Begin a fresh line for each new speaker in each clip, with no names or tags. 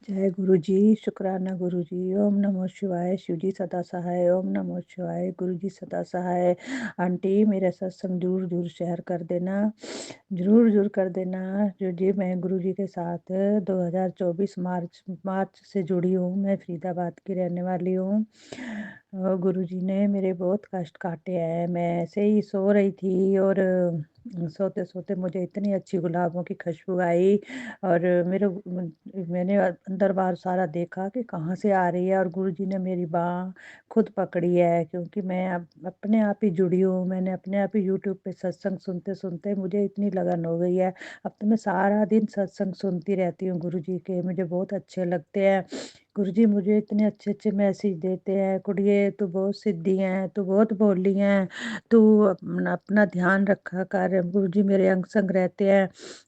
जय गुरु जी। शुक्राना गुरु जी। ओम नमो शिवाय। शिव जी सदा सहाय। ओम नमो शिवाय। गुरु जी सदा सहाय। आंटी मेरा सत्संग जरूर जरूर शेयर कर देना, जरूर जरूर कर देना। जो जी मैं गुरु जी के साथ 2024 मार्च मार्च से जुड़ी हूँ। मैं फरीदाबाद की रहने वाली हूँ। और गुरु जी ने मेरे बहुत कष्ट काटे हैं। मैं ऐसे ही सो रही थी और सोते सोते मुझे इतनी अच्छी गुलाबों की खुशबू आई और मैंने अंदर बाहर सारा देखा कि कहाँ से आ रही है। और गुरुजी ने मेरी बाँह खुद पकड़ी है, क्योंकि मैं अब अपने आप ही जुड़ी हूँ। मैंने अपने आप ही यूट्यूब पे सत्संग सुनते सुनते मुझे इतनी लगन हो गई है। अब तो मैं सारा दिन सत्संग सुनती रहती हूँ गुरुजी के। मुझे बहुत अच्छे लगते हैं। गुरुजी मुझे इतने अच्छे अच्छे मैसेज देते हैं, कुड़िए तू बहुत सिद्धि है, तू बहुत भोली है, तू अपना अपना ध्यान रखा कर। गुरुजी मेरे अंग संग रहते हैं।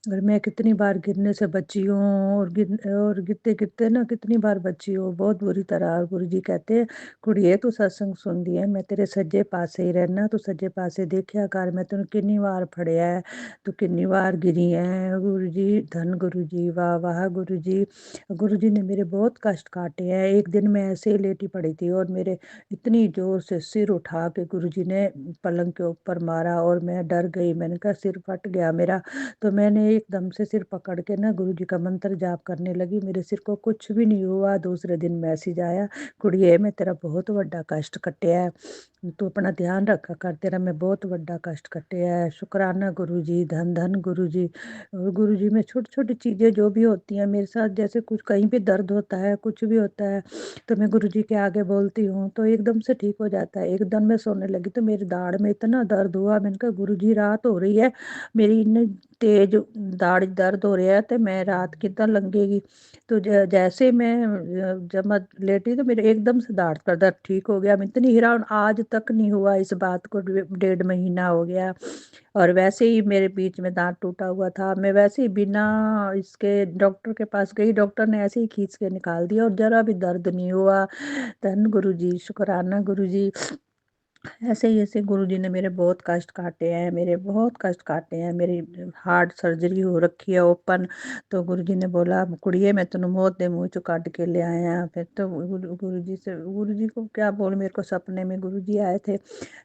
और मैं कितनी बार गिरने से बची हूँ और गिरते गिरते ना कितनी बार बची हूँ, बहुत बुरी तरह। और गुरु जी कहते हैं कुड़िए तू सत्संग सुन दी है, मैं तेरे सज्जे पासे ही रहना, तू सज्जे पासे देखिया कर, मैं तेन किन्नी बार फड़िया है, तू किन्नी बार गिरी है। गुरु जी धन गुरु जी, वाह वाह गुरु जी। गुरु जी ने मेरे बहुत कष्ट काटे हैं। एक दिन मैं ऐसे ही लेटी पड़ी थी और मेरे इतनी जोर से सिर उठा के गुरु जी ने पलंग के ऊपर मारा और मैं डर गई। मैंने कहा सिर फट गया मेरा। तो मैंने एकदम से सिर पकड़ के ना गुरु जी का मंत्र जाप करने लगी। मेरे सिर को कुछ भी नहीं हुआ। दूसरे दिन मैसेज आया, कुड़िए मैं तेरा बहुत बड़ा कष्ट कटिया है, तू अपना ध्यान रखा कर, तेरा मैं बहुत बड़ा कष्ट कटिया है। शुक्राना गुरु जी, धन धन गुरु जी। और गुरु जी में छोटी छोटी चीज़ें जो भी होती हैं मेरे साथ, जैसे कुछ कहीं भी दर्द होता है, कुछ भी होता है, तो मैं गुरु जी के आगे बोलती हूँ तो एकदम से ठीक हो जाता है। एकदम मैं सोने लगी तो मेरी दाढ़ में इतना दर्द हुआ। मैंने कहा गुरु जी रात हो रही है, मेरी इतनी तेज दाढ़ दर्द हो रहा है तो मैं रात कितना लंघेगी। तो जैसे मैं जब मैं लेटी तो मेरे एकदम से दाढ़ का दर्द ठीक हो गया। मैं इतनी हैरान, आज तक नहीं हुआ इस बात को, 1.5 महीना हो गया। और वैसे ही मेरे बीच में दांत टूटा हुआ था, मैं वैसे ही बिना इसके डॉक्टर के पास गई, डॉक्टर ने ऐसे ही खींच के निकाल दिया और जरा भी दर्द नहीं हुआ। धन गुरु जी, शुक्राना गुरु जी। ऐसे ही ऐसे गुरुजी ने मेरे बहुत कष्ट काटे हैं, मेरे बहुत कष्ट काटे हैं। मेरी हार्ट सर्जरी हो रखी है ओपन। तो गुरुजी ने बोला कुड़िए मैं तेन मौत दे मुँह चो कट के ले आया। फिर तो गुरुजी को क्या बोल, मेरे को सपने में गुरुजी आए थे।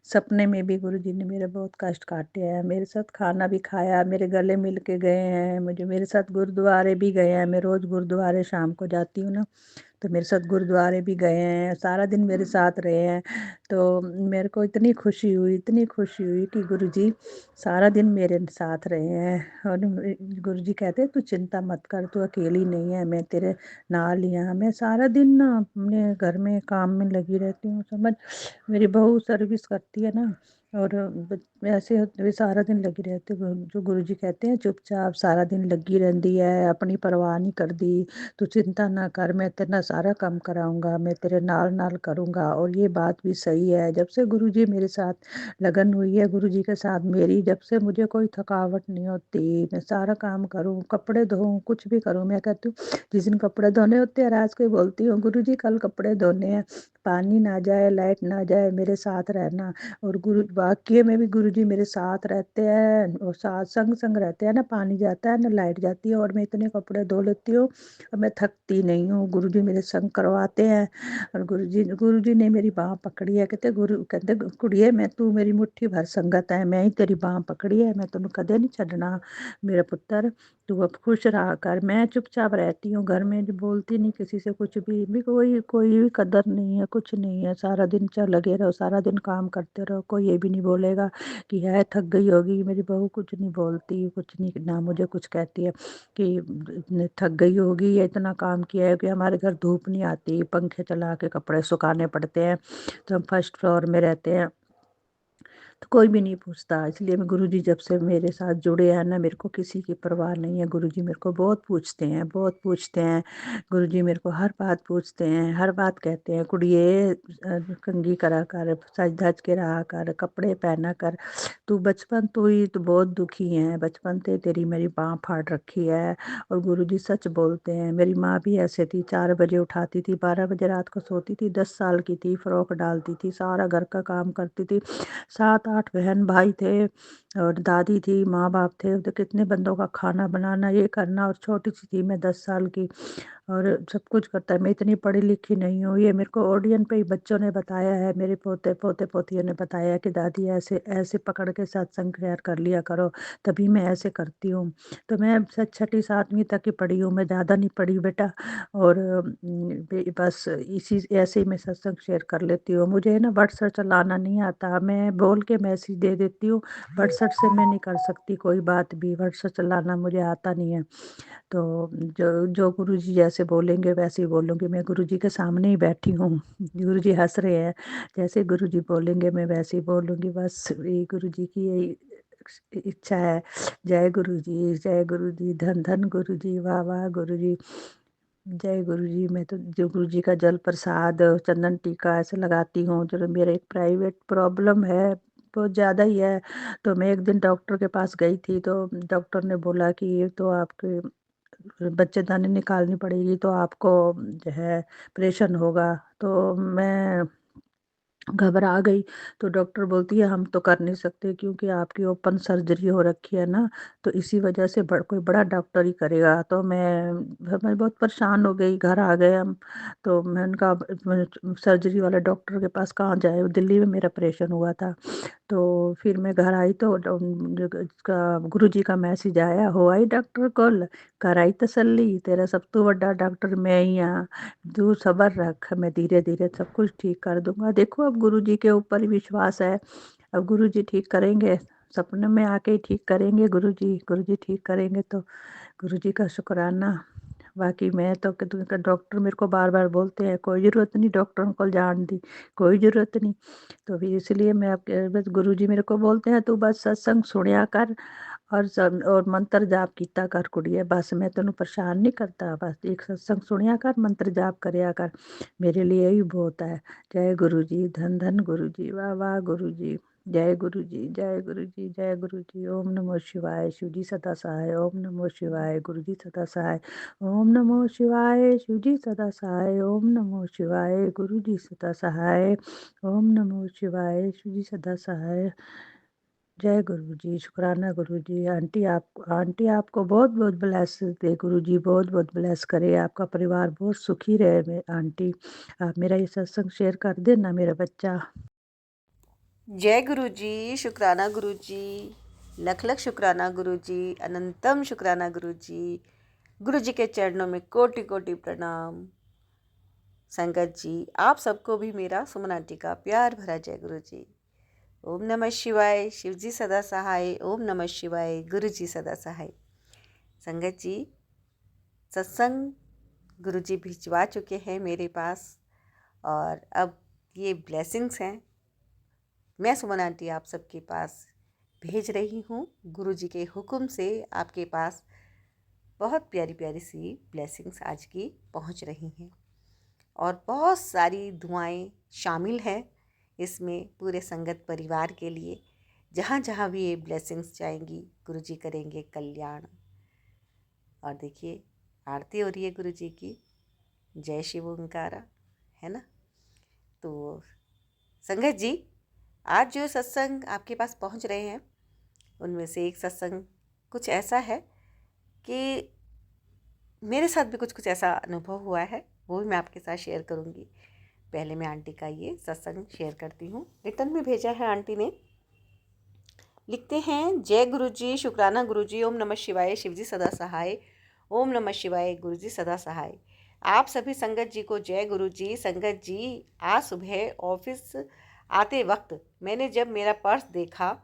सपने में भी गुरुजी ने मेरे बहुत कष्ट काटे हैं, मेरे साथ खाना भी खाया, मेरे गले मिल के गए हैं, मुझे मेरे साथ गुरुद्वारे भी गए हैं। मैं रोज़ गुरुद्वारे शाम को जाती हूँ ना, तो मेरे साथ गुरुद्वारे भी गए हैं, सारा दिन मेरे साथ रहे हैं। तो मेरे को इतनी खुशी हुई, इतनी खुशी हुई कि गुरुजी सारा दिन मेरे साथ रहे हैं। और गुरुजी कहते तू चिंता मत कर, तू अकेली नहीं है, मैं तेरे नाल ही हाँ। मैं सारा दिन ना अपने घर में काम में लगी रहती हूँ, समझ। मेरी बहू सर्विस करती है ना, और ऐसे वे सारा दिन लगी रहती। जो गुरुजी कहते हैं चुपचाप सारा दिन लगी रहती है, अपनी परवाह नहीं करती, तू चिंता ना कर, मैं तेरा सारा काम कराऊंगा, मैं तेरे नाल नाल करूंगा। और ये बात भी सही है। जब से गुरुजी मेरे साथ लगन हुई है, गुरुजी के साथ मेरी, जब से मुझे कोई थकावट नहीं होती। मैं सारा काम करूं, कपड़े धोऊं, कुछ भी करूं। मैं कहती हूँ जिस दिन कपड़े धोने होते हैं रात को बोलती हूँ गुरुजी कल कपड़े धोने हैं, पानी ना जाए, लाइट ना जाए, मेरे साथ रहना। और गुरु वाक्य में भी गुरुजी मेरे साथ रहते हैं और साथ संग संग रहते हैं। ना पानी जाता है ना लाइट जाती है और मैं इतने कपड़े धो लेती हूँ और मैं थकती नहीं हूँ। गुरुजी मेरे संग करवाते हैं। और गुरुजी ने मेरी बाँह पकड़ी है, कहते कुड़िए मैं तू मेरी मुट्ठी भर संगत है, मैं ही तेरी बाँह पकड़ी है, मैं तेन कदे नहीं छड़ना मेरा पुत्र, तू अब खुश रहा कर। मैं चुपचाप रहती हूँ घर में, जो बोलती नहीं किसी से कुछ भी कोई कोई भी कदर नहीं है, कुछ नहीं है। सारा दिन लगे रहो, सारा दिन काम करते रहो, कोई ये भी नहीं बोलेगा कि है थक गई होगी। मेरी बहू कुछ नहीं बोलती, कुछ नहीं, ना मुझे कुछ कहती है कि थक गई होगी या इतना काम किया है। कि हमारे घर धूप नहीं आती, पंखे चला के कपड़े सुखाने पड़ते हैं, तो हम फर्स्ट फ्लोर में रहते हैं, तो कोई भी नहीं पूछता। इसलिए मैं गुरुजी जब से मेरे साथ जुड़े हैं ना, मेरे को किसी की परवाह नहीं है। गुरुजी मेरे को बहुत पूछते हैं, बहुत पूछते हैं। गुरुजी मेरे को हर बात पूछते हैं, हर बात कहते हैं कुड़िए कंघी करा कर, सज धज के रहा कर, कपड़े पहना कर, तू बचपन तो ही तो बहुत दुखी है, बचपन से तेरी मेरी बाँह फाड़ रखी है। और गुरुजी सच बोलते हैं। मेरी माँ भी ऐसे थी, 4 बजे उठाती थी, 12 बजे रात को सोती थी, 10 साल की थी, फ्रॉक डालती थी, सारा घर का काम करती थी, 7 7-8 बहन-भाई थे और दादी थी, माँ-बाप थे, तो कितने बंदों का खाना बनाना, ये करना और छोटी-सी थी मैं 10 साल की और सब कुछ करता है। मैं इतनी पढ़ी-लिखी नहीं हूँ, ये मेरे को ऑडियन पे ही बच्चों ने बताया है, मेरे पोते-पोतियों ने बताया कि दादी ऐसे ऐसे पकड़ के सत्संग शेयर कर लिया करो, तभी मैं ऐसे करती हूँ। तो मैं स छठी 7वीं तक ही पढ़ी हूँ, मैं ज़्यादा नहीं पढ़ी बेटा और बे बस इसी ऐसे ही मैं सत्संग शेयर कर लेती हूँ। मुझे ना व्हाट्सएप चलाना नहीं आता, मैं बोल के मैसेज दे देती हूँ, व्हाट्सएप से मैं नहीं कर सकती कोई बात भी, व्हाट्सएप चलाना मुझे आता नहीं है। तो जो जो गुरुजी जैसे बोलेंगे वैसे ही बोलूँगी, मैं गुरुजी के सामने ही बैठी हूँ। गुरुजी हँस रहे हैं, जैसे गुरुजी बोलेंगे मैं वैसे ही बोलूँगी, बस ये गुरुजी की यही इच्छा है। जय गुरुजी, धन धन गुरुजी, वाह वाह गुरुजी। जय गुरुजी। मैं तो जो गुरुजी का जल प्रसाद, चंदन टीका ऐसे लगाती हूँ। चलो मेरा एक प्राइवेट प्रॉब्लम है, बहुत ज़्यादा ही है, तो मैं एक दिन डॉक्टर के पास गई थी, तो डॉक्टर ने बोला कि ये तो आपके बच्चेदानी निकालनी पड़ेगी, तो आपको जो है ऑपरेशन होगा। तो मैं घबरा गई, तो डॉक्टर बोलती है हम तो कर नहीं सकते क्योंकि आपकी ओपन सर्जरी हो रखी है ना, तो इसी वजह से कोई बड़ा डॉक्टर ही करेगा। तो मैं बहुत परेशान हो गई, घर आ गए हम। तो मैं उनका सर्जरी वाले डॉक्टर के पास कहाँ जाए, दिल्ली में मेरा ऑपरेशन हुआ था। तो फिर मैं घर आई तो उसका गुरुजी का मैसेज आया, हो आई डॉक्टर कोल, कराई तसल्ली, तेरा सब तो बड़ा डॉक्टर मैं ही हाँ, तू सब्र रख, मैं धीरे धीरे सब कुछ ठीक कर दूंगा। देखो अब गुरुजी के ऊपर ही विश्वास है, अब गुरुजी ठीक करेंगे, सपने में आके ही ठीक करेंगे गुरुजी, गुरुजी ठीक करेंगे तो गुरुजी का शुक्राना। बाकी मैं तो डॉक्टर मेरे को बार बार बोलते हैं कोई ज़रूरत नहीं डॉक्टरों को जान दी, कोई ज़रूरत नहीं। तो फिर इसलिए मैं आपके बस गुरुजी मेरे को बोलते हैं तू बस सत्संग सुनिया कर और और मंत्र जाप कीता कर कुड़िए, बस मैं तेन परेशान नहीं करता, बस एक सत्संग सुनिया कर, मंत्र जाप करया कर, मेरे लिए ही बहुत है। जय गुरु जी, धन धन गुरु जी, वाह वाह गुरु जी। जय गुरु जी, जय गुरु जी, जय गुरु जी। ओम नमो शिवाय, शिव जी सदा सहाय। ओम नमो शिवाय, गुरु जी सदा सहाय। ओम नमो शिवाय, शिव जी सदा सहाय। ओम नमो शिवाय, गुरु जी सदा सहाय। ओम नमो शिवाय, शिव जी सदा सहाय। जय गुरु जी, शुक्राना गुरु जी। आंटी आपको बहुत बहुत ब्लेस दे गुरु जी, बहुत बहुत ब्लेस करे, आपका परिवार बहुत सुखी रहे। आंटी आप मेरा ये सत्संग शेयर कर देना मेरा बच्चा।
जय गुरु जी, शुक्राना गुरु जी, लख लख शुक्राना गुरु जी, अनंतम शुक्राना गुरु जी। गुरु जी के चरणों में कोटि कोटि प्रणाम। संगत जी, आप सबको भी मेरा सुमन आंटी का प्यार भरा जय गुरु जी। ओम नमः शिवाय, शिव जी सदा सहाय। ओम नमः शिवाय, गुरु जी सदा सहाय। संगत जी, सत्संग गुरु जी भिजवा चुके हैं मेरे पास और अब ये ब्लेसिंग्स हैं, मैं सुमन आंटी आप सबके पास भेज रही हूँ। गुरु जी के हुक्म से आपके पास बहुत प्यारी प्यारी सी ब्लेसिंग्स आज की पहुँच रही हैं और बहुत सारी दुआएं शामिल हैं इसमें पूरे संगत परिवार के लिए। जहाँ जहाँ भी ये ब्लेसिंग्स जाएंगी गुरु जी करेंगे कल्याण। और देखिए आरती हो रही है गुरु जी की, जय शिव ओंकारा, है ना। तो संगत जी, आज जो सत्संग आपके पास पहुंच रहे हैं उनमें से एक सत्संग कुछ ऐसा है कि मेरे साथ भी कुछ कुछ ऐसा अनुभव हुआ है, वो भी मैं आपके साथ शेयर करूंगी। पहले मैं आंटी का ये सत्संग शेयर करती हूँ। रिटर्न में भेजा है आंटी ने, लिखते हैं, जय गुरु जी, शुक्राना गुरु जी, ओम नमः शिवाय, शिव जी सदा सहाय। ओम नमः शिवाय, गुरु जी सदा सहाय। आप सभी संगत जी को जय गुरु जी। संगत जी, आज सुबह ऑफिस आते वक्त मैंने जब मेरा पर्स देखा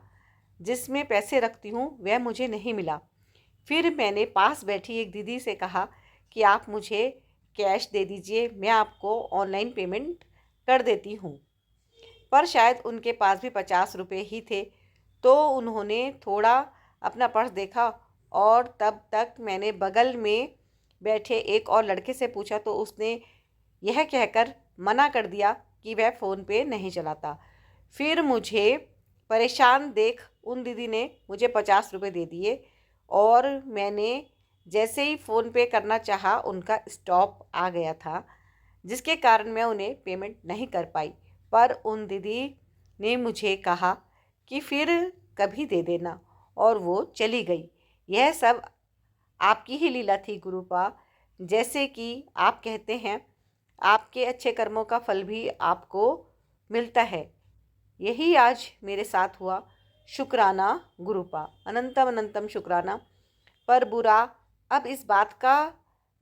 जिसमें पैसे रखती हूँ वह मुझे नहीं मिला। फिर मैंने पास बैठी एक दीदी से कहा कि आप मुझे कैश दे दीजिए, मैं आपको ऑनलाइन पेमेंट कर देती हूँ। पर शायद उनके पास भी 50 रुपये ही थे, तो उन्होंने थोड़ा अपना पर्स देखा और तब तक मैंने बगल में बैठे एक और लड़के से पूछा, तो उसने यह कहकर मना कर दिया कि वह फ़ोन पे नहीं चलाता। फिर मुझे परेशान देख उन दीदी ने मुझे 50 रुपये दे दिए और मैंने जैसे ही फ़ोन पे करना चाहा उनका स्टॉप आ गया था, जिसके कारण मैं उन्हें पेमेंट नहीं कर पाई। पर उन दीदी ने मुझे कहा कि फिर कभी दे देना, और वो चली गई। यह सब आपकी ही लीला थी गुरुपा। जैसे कि आप कहते हैं, आपके अच्छे कर्मों का फल भी आपको मिलता है। यही आज मेरे साथ हुआ। शुक्राना गुरुपा, अनंतम अनंतम शुक्राना। पर बुरा अब इस बात का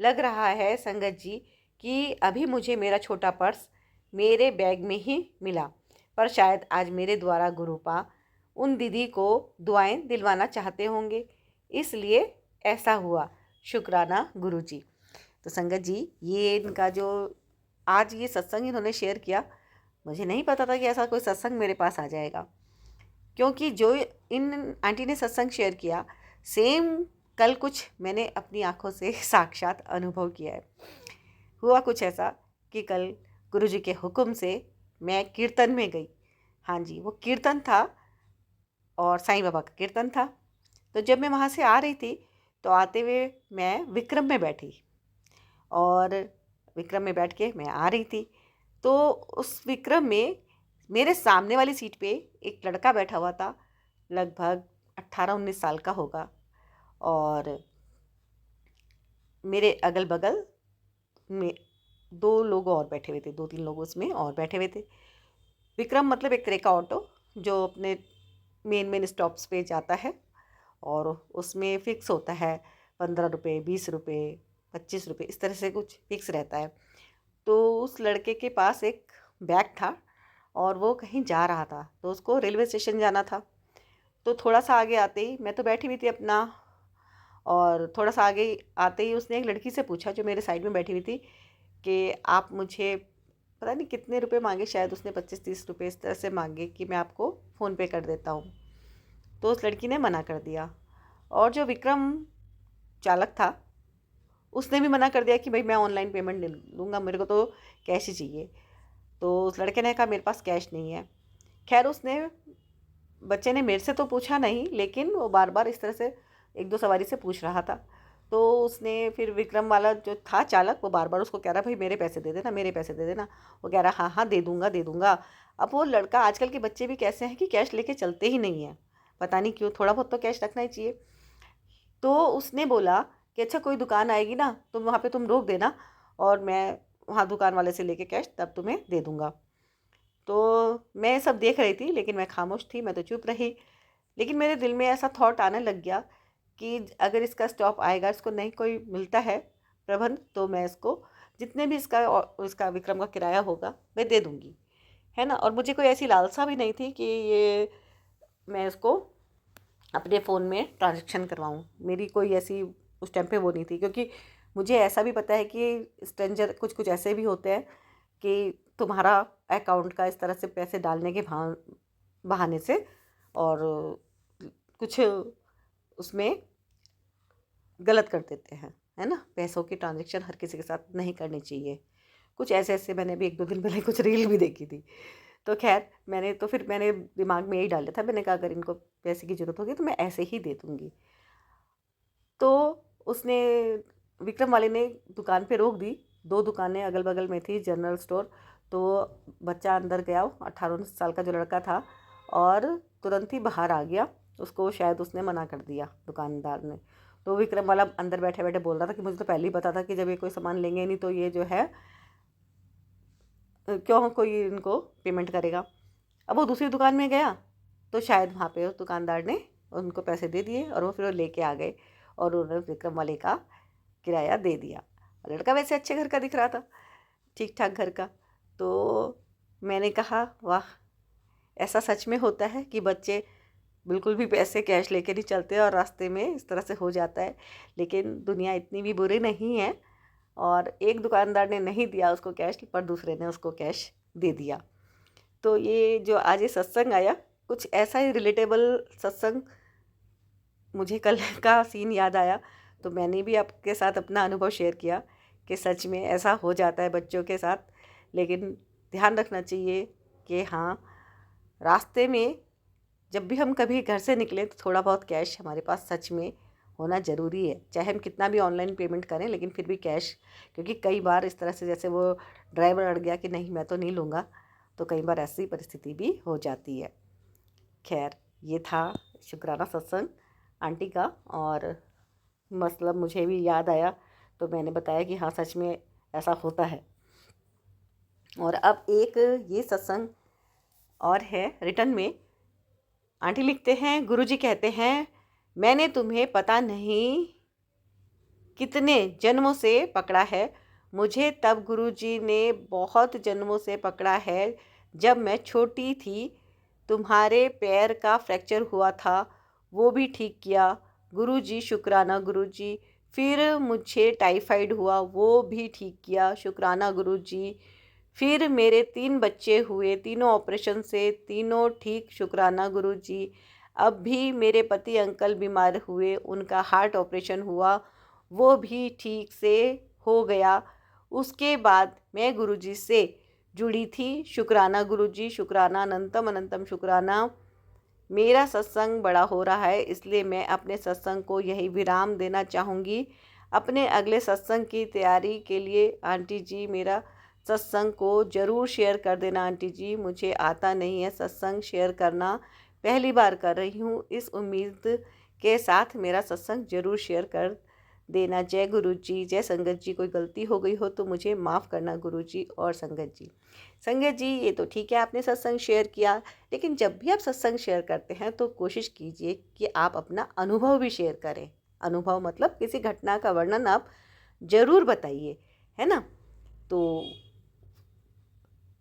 लग रहा है संगत जी कि अभी मुझे मेरा छोटा पर्स मेरे बैग में ही मिला, पर शायद आज मेरे द्वारा गुरुपा उन दीदी को दुआएं दिलवाना चाहते होंगे, इसलिए ऐसा हुआ। शुक्राना गुरुजी। तो संगत जी, ये इनका जो आज ये सत्संग इन्होंने शेयर किया, मुझे नहीं पता था कि ऐसा कोई सत्संग मेरे पास आ जाएगा, क्योंकि जो इन आंटी ने सत्संग शेयर किया, सेम कल कुछ मैंने अपनी आंखों से साक्षात अनुभव किया है। हुआ कुछ ऐसा कि कल गुरुजी के हुक्म से मैं कीर्तन में गई। हाँ जी, वो कीर्तन था और साईं बाबा का कीर्तन था। तो जब मैं वहाँ से आ रही थी, तो आते हुए मैं विक्रम में बैठी, और विक्रम में बैठ के मैं आ रही थी। तो उस विक्रम में मेरे सामने वाली सीट पे एक लड़का बैठा हुआ था, लगभग 18-19 साल का होगा, और मेरे अगल बगल में दो लोग और बैठे हुए थे, 2-3 लोग उसमें और बैठे हुए थे। विक्रम मतलब एक तरह का ऑटो जो अपने मेन स्टॉप्स पे जाता है, और उसमें फ़िक्स होता है 15 रुपये, 20 रुपये, 25 रुपये, इस तरह से कुछ फ़िक्स रहता है। तो उस लड़के के पास एक बैग था, और वो कहीं जा रहा था, तो उसको रेलवे स्टेशन जाना था। तो थोड़ा सा आगे आते ही, मैं तो बैठी हुई थी अपना, और थोड़ा सा आगे आते ही उसने एक लड़की से पूछा जो मेरे साइड में बैठी हुई थी, कि आप मुझे, पता नहीं कितने रुपए मांगे, शायद उसने 25-30 रुपये इस तरह से मांगे कि मैं आपको फ़ोन पे कर देता हूँ। तो उस लड़की ने मना कर दिया, और जो विक्रम चालक था उसने भी मना कर दिया कि भाई मैं ऑनलाइन पेमेंट नहीं लूँगा, मेरे को तो कैश ही चाहिए। तो उस लड़के ने कहा मेरे पास कैश नहीं है। खैर, उसने, बच्चे ने मेरे से तो पूछा नहीं, लेकिन वो बार बार इस तरह से एक दो सवारी से पूछ रहा था। तो उसने फिर, विक्रम वाला जो था चालक, वो बार बार उसको कह रहा भाई मेरे पैसे दे देना, मेरे पैसे दे देना। वो कह रहा हाँ हाँ दे दूँगा दे दूँगा। अब वो लड़का, आजकल के बच्चे भी कैसे हैं कि कैश लेके चलते ही नहीं हैं, पता नहीं क्यों, थोड़ा बहुत तो कैश रखना ही चाहिए। तो उसने बोला कि अच्छा कोई दुकान आएगी ना, तो वहाँ पे तुम रोक देना, और मैं वहाँ दुकान वाले से लेके कैश तब तुम्हें दे दूँगा। तो मैं सब देख रही थी, लेकिन मैं खामोश थी, मैं तो चुप रही। लेकिन मेरे दिल में ऐसा थॉट आने लग गया कि अगर इसका स्टॉप आएगा, इसको नहीं कोई मिलता है प्रबंध, तो मैं इसको जितने भी इसका विक्रम का किराया होगा मैं दे दूँगी, है ना। और मुझे कोई ऐसी लालसा भी नहीं थी कि ये मैं इसको अपने फ़ोन में ट्रांजैक्शन करवाऊँ। मेरी कोई ऐसी उस टाइम पे वो नहीं थी, क्योंकि मुझे ऐसा भी पता है कि स्ट्रेंजर कुछ कुछ ऐसे भी होते हैं कि तुम्हारा अकाउंट का इस तरह से पैसे डालने के बहाने से, और कुछ उसमें गलत कर देते हैं, है ना। पैसों की ट्रांजैक्शन हर किसी के साथ नहीं करनी चाहिए। कुछ ऐसे ऐसे मैंने भी 1-2 दिन पहले कुछ रील भी देखी थी। तो खैर, मैंने दिमाग में यही डाल लिया था, मैंने कहा अगर इनको पैसे की ज़रूरत होगी तो मैं ऐसे ही दे दूँगी। तो उसने, विक्रम वाले ने दुकान पे रोक दी। 2 दुकानें अगल बगल में थी, जनरल स्टोर। तो बच्चा अंदर गया, 18-19 साल का जो लड़का था, और तुरंत ही बाहर आ गया। उसको शायद उसने मना कर दिया दुकानदार ने। तो विक्रम वाला अंदर बैठे बैठे बोल रहा था कि मुझे तो पहले ही पता था कि जब ये कोई सामान लेंगे नहीं तो ये जो है क्यों कोई इनको पेमेंट करेगा। अब वो दूसरी दुकान में गया, तो शायद वहाँ पे उस दुकानदार ने उनको पैसे दे दिए, और वो फिर वो लेके आ गए, और उन्होंने विक्रम वाले का किराया दे दिया। लड़का वैसे अच्छे घर का दिख रहा था, ठीक ठाक घर का। तो मैंने कहा वाह, ऐसा सच में होता है कि बच्चे बिल्कुल भी पैसे कैश लेके नहीं चलते, और रास्ते में इस तरह से हो जाता है। लेकिन दुनिया इतनी भी बुरी नहीं है, और एक दुकानदार ने नहीं दिया उसको कैश, पर दूसरे ने उसको कैश दे दिया। तो ये जो आज ये सत्संग आया, कुछ ऐसा ही रिलेटेबल सत्संग मुझे कल का सीन याद आया, तो मैंने भी आपके साथ अपना अनुभव शेयर किया कि सच में ऐसा हो जाता है बच्चों के साथ। लेकिन ध्यान रखना चाहिए कि हाँ, रास्ते में जब भी हम कभी घर से निकलें तो थोड़ा बहुत कैश हमारे पास सच में होना ज़रूरी है। चाहे हम कितना भी ऑनलाइन पेमेंट करें, लेकिन फिर भी कैश, क्योंकि कई बार इस तरह से, जैसे वो ड्राइवर अड़ गया कि नहीं मैं तो नहीं लूँगा, तो कई बार ऐसी परिस्थिति भी हो जाती है। खैर, ये था शुक्राना सत्संग आंटी का, और मतलब मुझे भी याद आया तो मैंने बताया कि हाँ सच में ऐसा होता है। और अब एक ये सत्संग और है रिटर्न में। आंटी लिखते हैं, गुरुजी कहते हैं, मैंने तुम्हें पता नहीं कितने जन्मों से पकड़ा है। मुझे तब गुरुजी ने बहुत जन्मों से पकड़ा है जब मैं छोटी थी। तुम्हारे पैर का फ्रैक्चर हुआ था, वो भी ठीक किया गुरुजी, शुक्राना गुरुजी। फिर मुझे टाइफाइड हुआ, वो भी ठीक किया, शुक्राना गुरुजी। फिर मेरे 3 बच्चे हुए, तीनों ऑपरेशन से, तीनों ठीक, शुक्राना गुरुजी। अब भी मेरे पति अंकल बीमार हुए, उनका हार्ट ऑपरेशन हुआ, वो भी ठीक से हो गया। उसके बाद मैं गुरुजी से जुड़ी थी, शुक्राना गुरुजी, शुक्राना, अनंतम अनंतम शुक्राना। मेरा सत्संग बड़ा हो रहा है, इसलिए मैं अपने सत्संग को यही विराम देना चाहूँगी। अपने अगले सत्संग की तैयारी के लिए आंटी जी मेरा सत्संग को ज़रूर शेयर कर देना। आंटी जी, मुझे आता नहीं है सत्संग शेयर करना, पहली बार कर रही हूँ। इस उम्मीद के साथ मेरा सत्संग ज़रूर शेयर कर देना। जय गुरु जी, जय संगत जी। कोई गलती हो गई हो तो मुझे माफ़ करना गुरु जी और संगत जी। संगत जी, ये तो ठीक है आपने सत्संग शेयर किया, लेकिन जब भी आप सत्संग शेयर करते हैं तो कोशिश कीजिए कि आप अपना अनुभव भी शेयर करें। अनुभव मतलब किसी घटना का वर्णन आप ज़रूर बताइए, है ना। तो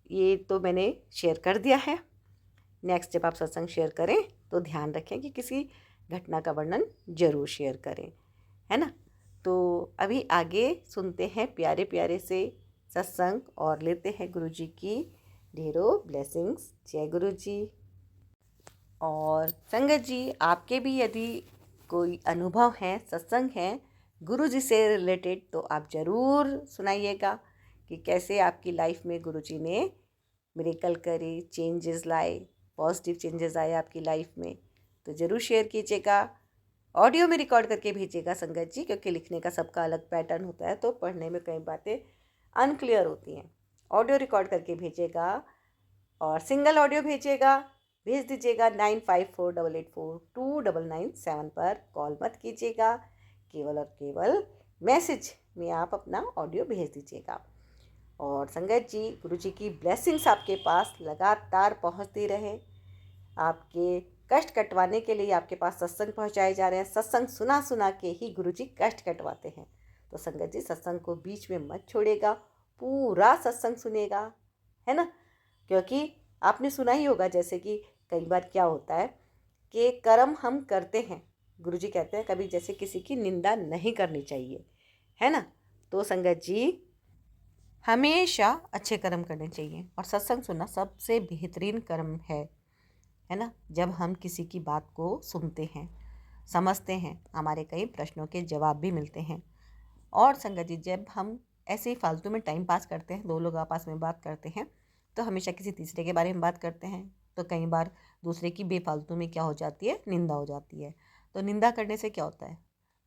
ये तो मैंने शेयर कर दिया है। नेक्स्ट जब आप सत्संग शेयर करें तो ध्यान रखें कि किसी घटना का वर्णन ज़रूर शेयर करें, है ना। तो अभी आगे सुनते हैं प्यारे प्यारे से सत्संग और लेते हैं गुरु जी की ढेरों ब्लेसिंग्स। जय गुरु जी। और संगत जी, आपके भी यदि कोई अनुभव हैं, सत्संग हैं गुरु जी से रिलेटेड, तो आप ज़रूर सुनाइएगा कि कैसे आपकी लाइफ में गुरु जी ने मिरेकल करे, चेंजेस लाए, पॉजिटिव चेंजेस आए आपकी लाइफ में। तो ज़रूर शेयर कीजिएगा, ऑडियो में रिकॉर्ड करके भेजिएगा संगत जी, क्योंकि लिखने का सबका अलग पैटर्न होता है तो पढ़ने में कई बातें अनक्लियर होती हैं। ऑडियो रिकॉर्ड करके भेजिएगा और सिंगल ऑडियो भेजिएगा, भेज दीजिएगा 9548842997 पर। कॉल मत कीजिएगा, केवल और केवल मैसेज में आप अपना ऑडियो भेज दीजिएगा। और संगत जी, गुरु जी की ब्लेसिंग्स आपके पास लगातार पहुंचती रहे। आपके कष्ट कटवाने के लिए आपके पास सत्संग पहुंचाए जा रहे हैं। सत्संग सुना सुना के ही गुरु जी कष्ट कटवाते हैं। तो संगत जी, सत्संग को बीच में मत छोड़ेगा, पूरा सत्संग सुनेगा, है ना। क्योंकि आपने सुना ही होगा जैसे कि कई बार क्या होता है कि कर्म हम करते हैं, गुरु जी कहते हैं कभी जैसे किसी की निंदा नहीं करनी चाहिए, है ना। तो संगत जी, हमेशा अच्छे कर्म करने चाहिए और सत्संग सुनना सबसे बेहतरीन कर्म है ना। जब हम किसी की बात को सुनते हैं, समझते हैं, हमारे कई प्रश्नों के जवाब भी मिलते हैं। और संगत जी, जब हम ऐसे ही फालतू में टाइम पास करते हैं, दो लोग आपस में बात करते हैं तो हमेशा किसी तीसरे के बारे में बात करते हैं, तो कई बार दूसरे की बेफालतू में क्या हो जाती है, निंदा हो जाती है। तो निंदा करने से क्या होता है,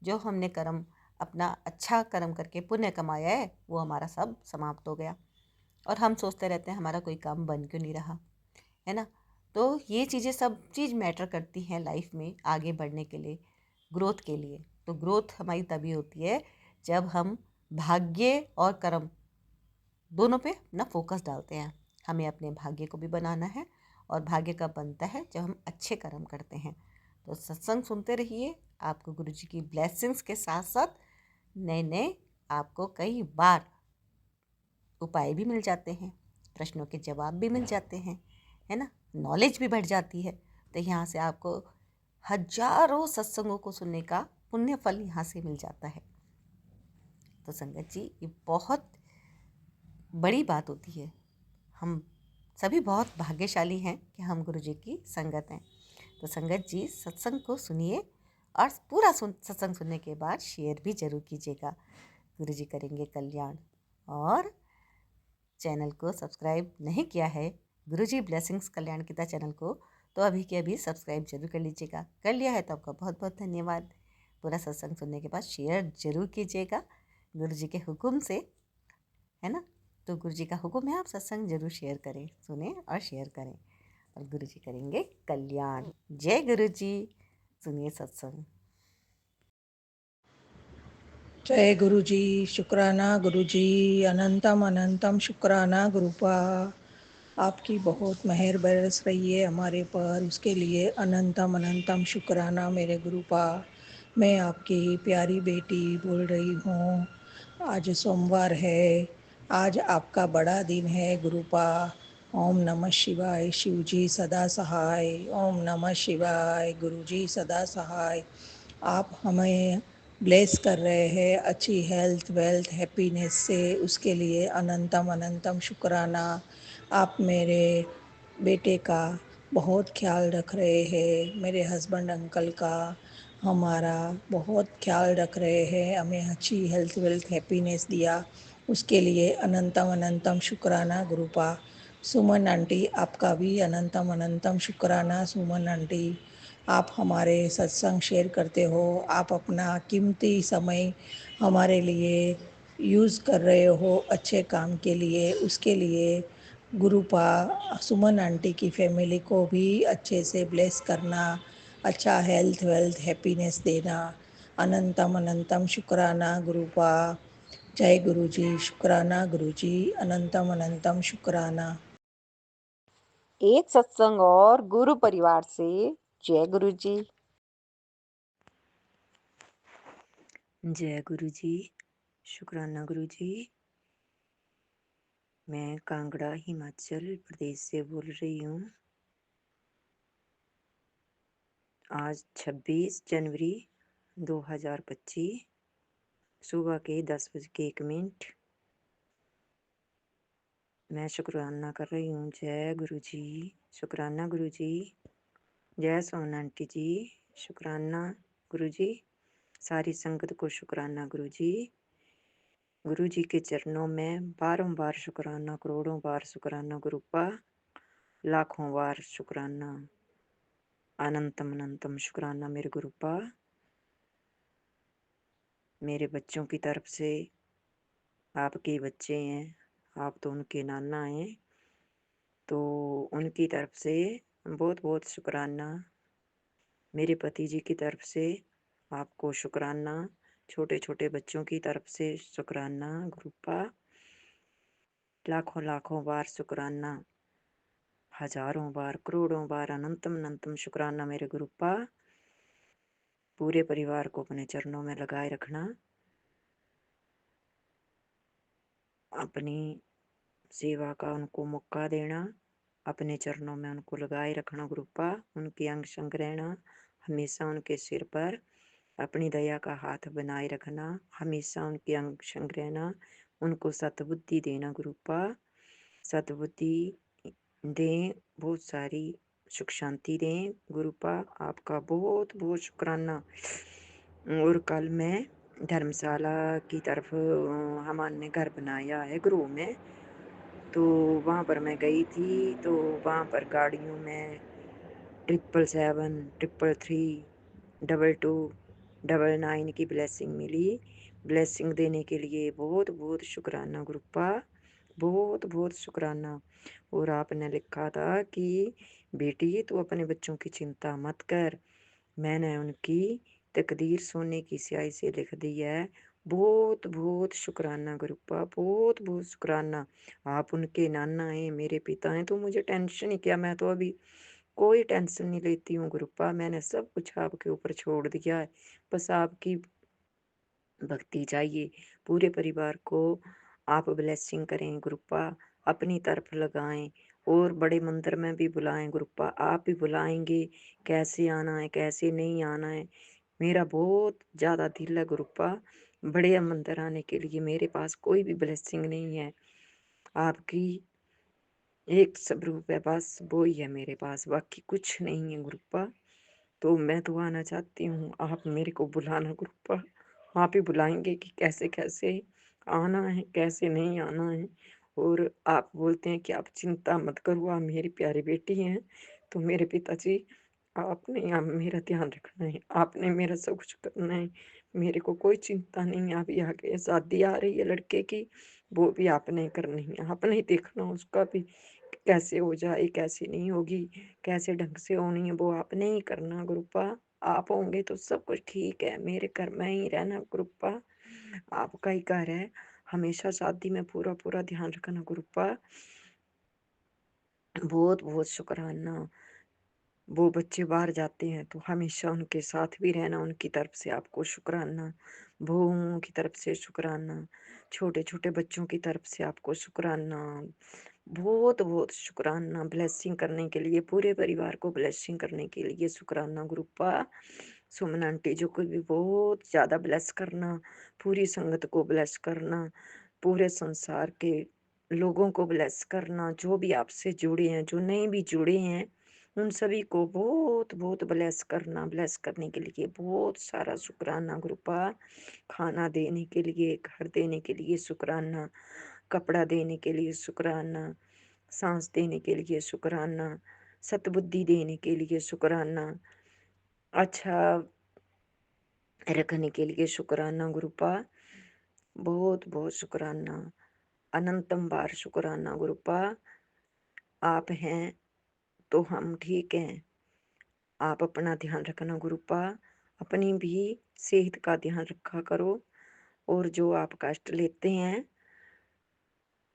जो हमने कर्म अपना अच्छा कर्म करके पुण्य कमाया है वो हमारा सब समाप्त हो गया, और हम सोचते रहते हैं हमारा कोई काम बन क्यों नहीं रहा, है ना। तो ये चीज़ें सब चीज़ मैटर करती हैं लाइफ में आगे बढ़ने के लिए, ग्रोथ के लिए। तो ग्रोथ हमारी तभी होती है जब हम भाग्य और कर्म दोनों पे अपना फोकस डालते हैं। हमें अपने भाग्य को भी बनाना है, और भाग्य कब बनता है, जब हम अच्छे कर्म करते हैं। तो सत्संग सुनते रहिए, आपको गुरु जी की ब्लेसिंग्स के साथ साथ नए नए आपको कई बार उपाय भी मिल जाते हैं, प्रश्नों के जवाब भी मिल जाते हैं, है ना। नॉलेज भी बढ़ जाती है। तो यहाँ से आपको हजारों सत्संगों को सुनने का पुण्य फल यहाँ से मिल जाता है। तो संगत जी, ये बहुत बड़ी बात होती है। हम सभी बहुत भाग्यशाली हैं कि हम गुरु जी की संगत हैं। तो संगत जी, सत्संग को सुनिए और पूरा सत्संग सुनने के बाद शेयर भी ज़रूर कीजिएगा। गुरु जी करेंगे कल्याण। और चैनल को सब्सक्राइब नहीं किया है, गुरु जी ब्लेसिंग्स कल्याण गीता चैनल को, तो अभी के अभी सब्सक्राइब जरूर कर लीजिएगा। कर लिया है तो आपका बहुत बहुत धन्यवाद। पूरा सत्संग सुनने के बाद शेयर जरूर कीजिएगा गुरु जी के हुक्म से, है ना। तो गुरु जी का हुक्म है आप सत्संग जरूर शेयर करें, सुने और शेयर करें। और गुरु जी करेंगे कल्याण। जय गुरु जी। सुनिए सत्संग।
जय गुरु जी। शुक्राना गुरु जी। अनंतम अनंतम शुक्राना गुरुपा। आपकी बहुत मेहर बरस रही है हमारे पर, उसके लिए अनंतम अनंतम शुक्राना मेरे गुरुपा। मैं आपकी प्यारी बेटी बोल रही हूँ। आज सोमवार है, आज आपका बड़ा दिन है गुरुपा। ओम नमः शिवाय। शिव जी सदा सहाय। ओम नमः शिवाय। गुरु जी सदा सहाय। आप हमें ब्लेस कर रहे हैं अच्छी हेल्थ वेल्थ हैप्पीनेस से, उसके लिए अनंतम अनंतम शुक्राना। आप मेरे बेटे का बहुत ख्याल रख रहे हैं, मेरे हस्बैंड अंकल का हमारा बहुत ख्याल रख रहे हैं, हमें अच्छी हेल्थ वेल्थ हैप्पीनेस दिया, उसके लिए अनंतम अनंतम शुक्राना गुरुपा। सुमन आंटी आपका भी अनंतम अनंतम शुक्राना। सुमन आंटी, आप हमारे सत्संग शेयर करते हो, आप अपना कीमती समय हमारे लिए यूज़ कर रहे हो अच्छे काम के लिए, उसके लिए गुरुपा सुमन आंटी की फैमिली को भी अच्छे से ब्लेस करना, अच्छा हेल्थ वेल्थ हैप्पीनेस देना। अनंतम अनंतम शुक्राना गुरुपा। जय गुरु जी। शुक्राना गुरु जी। अनंतम अनंतम शुक्राना।
एक सत्संग और गुरु परिवार से। जय गुरु जी।
जय गुरु जी। शुक्राना गुरु जी। मैं कांगड़ा हिमाचल प्रदेश से बोल रही हूँ। आज 26 जनवरी 2025 सुबह के 10:01। मैं शुक्राना कर रही हूँ। जय गुरु जी। शुक्राना गुरु जी। जय सोन आंटी जी। शुक्राना गुरु जी। सारी संगत को शुक्राना गुरु जी। गुरु जी के चरणों में बारंबार शुक्राना, करोड़ों बार शुक्राना गुरुपा, लाखों बार शुक्राना, अनंतम अनंतम शुक्राना मेरे गुरुपा। मेरे बच्चों की तरफ से, आपके बच्चे हैं, आप तो उनके नाना हैं, तो उनकी तरफ से बहुत बहुत शुक्राना। मेरे पति जी की तरफ से आपको शुक्राना। छोटे छोटे बच्चों की तरफ से शुक्राना गुरुपा। लाखों लाखों बार शुक्राना, हजारों बार, करोड़ों बार, अनंतम अनंतम शुक्राना मेरे गुरुपा। पूरे परिवार को अपने चरणों में लगाए रखना। अपनी सेवा का उनको मौका देना, अपने चरणों में उनको लगाए रखना गुरुपा। उनके अंग संग रहना, हमेशा उनके सिर पर अपनी दया का हाथ बनाए रखना, हमेशा उनके अंग संग रहना, उनको सतबुद्धि देना गुरुपा। सतबुद्धि दें, बहुत सारी सुख शांति दें गुरुपा। आपका बहुत बहुत शुक्राना। और कल मैं धर्मशाला की तरफ हमने घर बनाया है गुरु में, तो वहाँ पर मैं गई थी, तो वहाँ पर गाड़ियों में 777, 333, 22, 99 की ब्लेसिंग मिली। ब्लेसिंग देने के लिए बहुत बहुत शुक्राना गुरुपा, बहुत बहुत शुक्राना। और आपने लिखा था कि बेटी तू अपने बच्चों की चिंता मत कर, मैंने उनकी तकदीर सोने की स्याही से लिख दी है। बहुत बहुत शुक्राना गुरुपा, बहुत बहुत शुक्राना। आप उनके नाना हैं, मेरे पिता हैं, तो मुझे टेंशन ही क्या, मैं तो अभी कोई टेंशन नहीं लेती हूँ गुरुपा। मैंने सब कुछ आपके ऊपर छोड़ दिया है, बस आपकी भक्ति चाहिए। पूरे परिवार को आप ब्लेसिंग करें गुरुपा, अपनी तरफ लगाएं, और बड़े मंदिर में भी बुलाएं गुरुपा। आप भी बुलाएंगे, कैसे आना है कैसे नहीं आना है। मेरा बहुत ज़्यादा दिल है गुरुपा बड़े मंदिर आने के लिए। मेरे पास कोई भी ब्लेसिंग नहीं है, आपकी एक स्वरूप है, बस वो ही है मेरे पास, बाकी कुछ नहीं है गुरुपा। तो मैं तो आना चाहती हूँ, आप मेरे को बुलाना गुरुपा। आप ही बुलाएंगे कि कैसे कैसे आना है कैसे नहीं आना है। और आप बोलते हैं कि आप चिंता मत करो, आप मेरी प्यारी बेटी हैं, तो मेरे पिताजी आपने आप मेरा ध्यान रखना है, आपने मेरा सब कुछ करना है। मेरे को कोई चिंता नहीं है। अभी आगे शादी आ रही है लड़के की, वो भी आपने करनी है, आपने ही देखना उसका भी कैसे हो जाए, कैसे नहीं होगी, कैसे ढंग से होनी है वो आपने ही करना गुरुपा। आप होंगे तो सब कुछ ठीक है, मेरे घर में ही रहना गुरुपा, आपका ही घर है। हमेशा शादी में पूरा ध्यान रखना गुरुपा। बहुत बहुत शुक्राना। वो बच्चे बाहर जाते हैं तो हमेशा उनके साथ भी रहना, उनकी तरफ से आपको शुक्राना। बहुओं की तरफ से शुक्राना, छोटे छोटे बच्चों की तरफ से आपको शुक्राना। बहुत बहुत शुक्राना ब्लेसिंग करने के लिए, पूरे परिवार को ब्लेसिंग करने के लिए शुक्राना गुरुपा। सुमन आंटी जो को भी बहुत ज्यादा ब्लेस करना, पूरी संगत को ब्लेस करना, पूरे संसार के लोगों को ब्लेस करना, जो भी आपसे जुड़े हैं, जो नहीं भी जुड़े हैं, उन सभी को बहुत बहुत ब्लेस करना। ब्लेस करने के लिए बहुत सारा शुक्राना गुरुपा। खाना देने के लिए, घर देने के लिए शुक्राना, कपड़ा देने के लिए शुक्राना, सांस देने के लिए शुक्राना, सतबुद्धि देने के लिए शुक्राना, अच्छा रखने के लिए शुक्राना गुरुपा। बहुत बहुत शुक्राना, अनंतम बार शुक्राना गुरुपा। आप हैं तो हम ठीक हैं। आप अपना ध्यान रखना गुरुपा, अपनी भी सेहत का ध्यान रखा करो, और जो आप कष्ट लेते हैं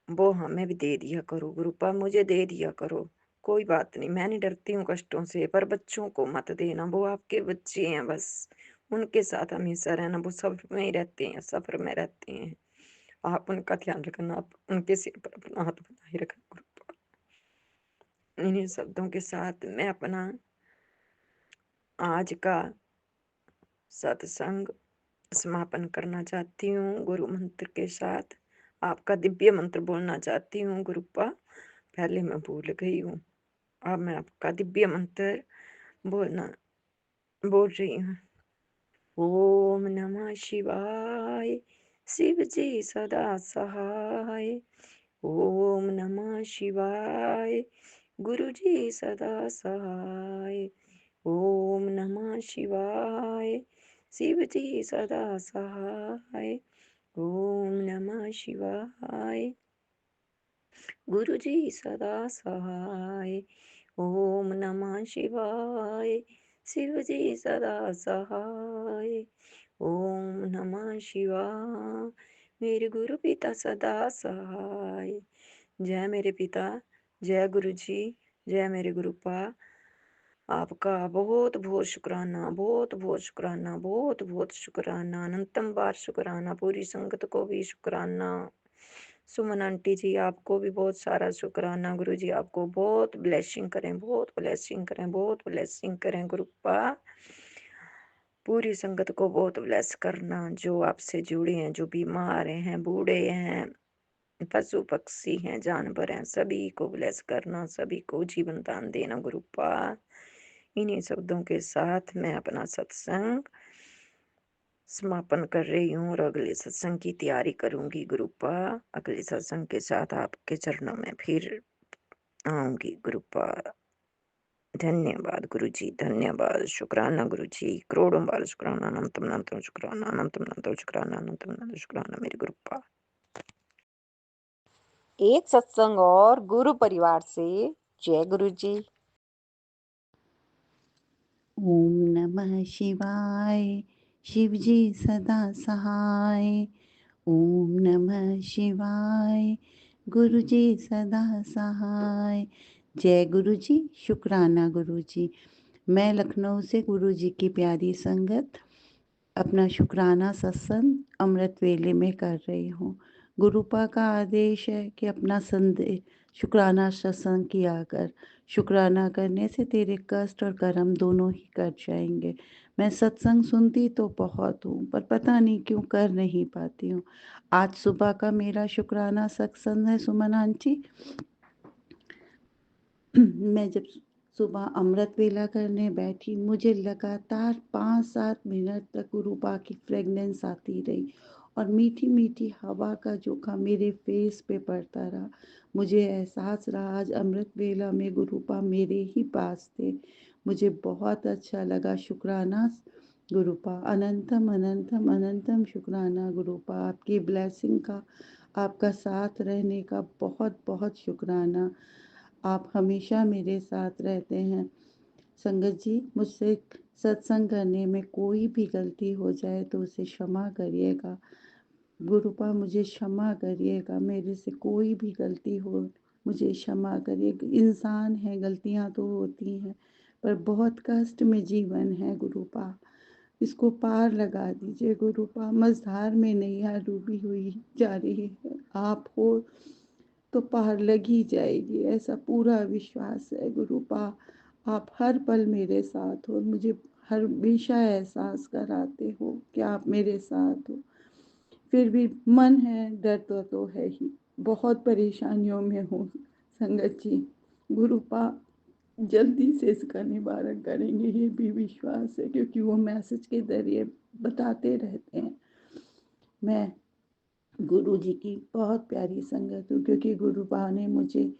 वो हमें भी दे दिया करो गुरुपा, मुझे दे दिया करो। कोई बात नहीं, मैं नहीं डरती हूँ कष्टों से, पर बच्चों को मत देना, वो आपके बच्चे हैं बस। उनके साथ हमेशा रहना, वो सब्र में ही रहते हैं, सब्र में रहते हैं। आप उनका ध्यान रखना, आप उनके सिर पर अपना हाथ बनाए रखना गुरुपा। इन्हीं शब्दों के साथ मैं अपना आज का सत्संग समापन करना चाहती हूँ गुरु मंत्र के साथ। आपका दिव्य मंत्र बोलना चाहती हूँ गुरुपा, पहले मैं भूल गई हूँ। अब मैं आपका दिव्य मंत्र बोलना बोल रही हूँ। ओम नमः शिवाय, शिव जी सदा सहाय। ओम नमः शिवाय, गुरु जी सदा सहाय। ओम नमः शिवाय, शिव जी सदा सहाय। ओम नमः शिवाय, गुरु जी सदा सहाय। ओम नमः शिवाय, शिव जी सदा सहाय। ओम नमः शिवाय, मेरे गुरु पिता सदा सहाय। जय मेरे पिता, जय गुरु जी, जय मेरे गुरुपा। आपका बहुत बहुत शुक्राना, बहुत बहुत शुक्राना, बहुत बहुत शुक्राना, अनंतम बार शुक्राना, पूरी संगत को भी शुक्राना। सुमन आंटी जी आपको भी बहुत सारा शुक्राना। गुरु जी आपको बहुत ब्लेसिंग करें, बहुत ब्लेसिंग करें, बहुत ब्लेसिंग करें गुरुपा। पूरी संगत को बहुत ब्लेस करना, जो आपसे जुड़े हैं, जो बीमार हैं, बूढ़े हैं, पशु पक्षी हैं, जानवर हैं, सभी को ब्लेस करना, सभी को जीवन दान देना गुरुपा। इन्हीं शब्दों के साथ मैं अपना सत्संग समापन कर रही हूँ और अगले सत्संग की तैयारी करूंगी गुरुपा। अगले सत्संग के साथ आपके चरणों में फिर आऊंगी गुरुपा। धन्यवाद गुरु जी, धन्यवाद, शुक्राना गुरु जी, करोड़ों बार शुक्राना, अनंतम अनंतम शुक्राना, अनंतम अनंतम शुक्राना, अनंतम अनंतम शुक्राना मेरे गुरुपा।
एक सत्संग और गुरु परिवार से। जय गुरु जी।
ओम नमः शिवाय, शिव जी सदा सहाय। ओम नमः शिवाय, गुरु जी सदा सहाय। जय गुरु जी, शुक्राना गुरु जी। मैं लखनऊ से गुरु जी की प्यारी संगत अपना शुक्राना सत्संग अमृत वेले में कर रही हूँ। गुरुपा का आदेश है कि अपना संदेश शुक्राना सत्संग किया कर। शुक्राना करने से तेरे कष्ट और कर्म दोनों ही कट जाएंगे। मैं सत्संग सुनती तो बहुत हूँ, पर पता नहीं क्यों कर नहीं पाती हूँ। आज सुबह का मेरा शुक्राना सत्संग है सुमन आंटी। मैं जब सुबह अमृत वेला करने बैठी, मुझे लगातार 5-7 मिनट तक गुरुपा की फ्रेगनेंस आती रही और मीठी मीठी हवा का झोंका मेरे फेस पे पड़ता रहा। मुझे एहसास रहा आज अमृत वेला में गुरुपा मेरे ही पास थे। मुझे बहुत अच्छा लगा। शुक्राना गुरुपा, अनंतम अनंतम अनंतम शुक्राना गुरुपा। आपकी ब्लेसिंग का, आपका साथ रहने का बहुत बहुत शुक्राना।
आप हमेशा मेरे साथ रहते हैं। संगत जी, मुझसे सत्संग करने में कोई भी गलती हो जाए तो उसे क्षमा करिएगा। गुरुपा मुझे क्षमा करिएगा, मेरे से कोई भी गलती हो मुझे क्षमा करिएगा। इंसान है, गलतियां तो होती हैं, पर बहुत कष्ट में जीवन है गुरुपा, इसको पार लगा दीजिए गुरुपा। मझधार में नैया डूबी हुई जा रही है, आप हो तो पार लग ही जाएगी, ऐसा पूरा विश्वास है गुरुपा। आप हर पल मेरे साथ हो, मुझे हमेशा एहसास कराते हो कि आप मेरे साथ हो। फिर भी मन है, डर तो है ही, बहुत परेशानियों में हूँ संगत जी। गुरुपा जल्दी से इसका निवारण करेंगे, ये भी विश्वास है, क्योंकि वो मैसेज के जरिए बताते रहते हैं। मैं गुरु जी की बहुत प्यारी संगत हूँ, क्योंकि गुरुपा ने मुझे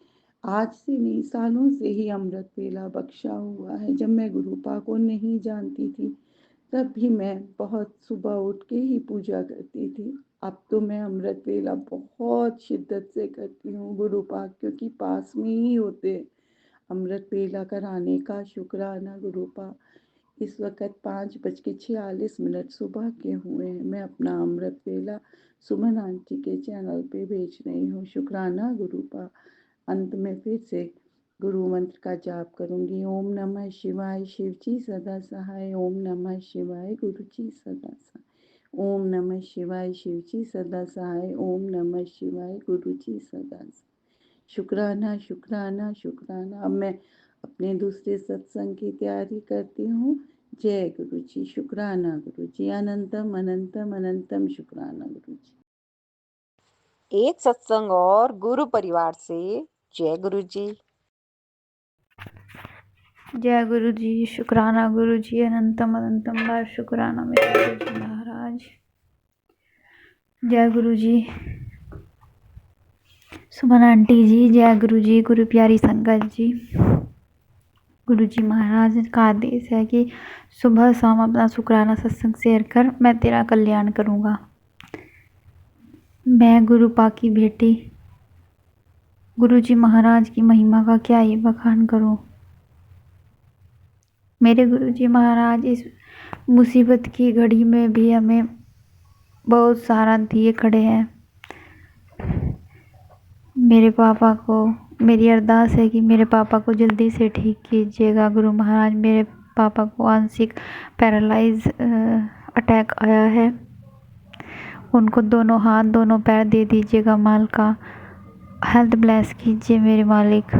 आज से नहीं, सालों से ही अमृत वेला बख्शा हुआ है। जब मैं गुरुपा को नहीं जानती थी तब भी मैं बहुत सुबह उठ के ही पूजा करती थी। अब तो मैं अमृत वेला बहुत शिद्दत से करती हूँ गुरुपा, क्योंकि पास में ही होते अमृत वेला कराने का। शुक्राना गुरुपा। इस वक्त 5:46 सुबह के हुए हैं। मैं अपना अमृत वेला सुमन आंटी के चैनल पे भेज रही हूँ। शुक्राना गुरुपा। अंत में फिर से गुरु मंत्र का जाप करूंगी। ओम नमः शिवाय, शिव जी सदा सहाय। ओम नमः शिवाय, गुरु जी सदा सहाय। ओम नमः शिवाय, शिव जी सदा सहाय। ओम नमः शिवाय, गुरु जी सदा सहाय। शुक्राना शुक्राना शुक्राना। अब मैं अपने दूसरे सत्संग की तैयारी करती हूँ। जय गुरु जी। शुक्राना गुरु जी। अनंतम अनंतम अनंतम शुक्राना गुरु जी।
एक सत्संग और गुरु परिवार से जय गुरु जी।
जय गुरु जी। शुक्राना गुरु जी। अनंतम अनंतम बार शुक्राना मेरे गुरु जी महाराज। जय गुरु जी। सुमन आंटी जी जय गुरु जी। गुरु प्यारी संगत जी, गुरु जी महाराज का आदेश है कि सुबह शाम अपना शुक्राना सत्संग शेयर कर, मैं तेरा कल्याण करूँगा। मैं गुरुपा की बेटी गुरु जी महाराज की महिमा का क्या ही बखान करूँ। मेरे गुरु जी महाराज इस मुसीबत की घड़ी में भी हमें बहुत सहारा दिए खड़े हैं। मेरे पापा को, मेरी अरदास है कि मेरे पापा को जल्दी से ठीक कीजिएगा गुरु महाराज। मेरे पापा को आंशिक पैरालाइज अटैक आया है, उनको दोनों हाथ दोनों पैर दे दीजिएगा माल का। हेल्थ ब्लेस कीजिए मेरे मालिक,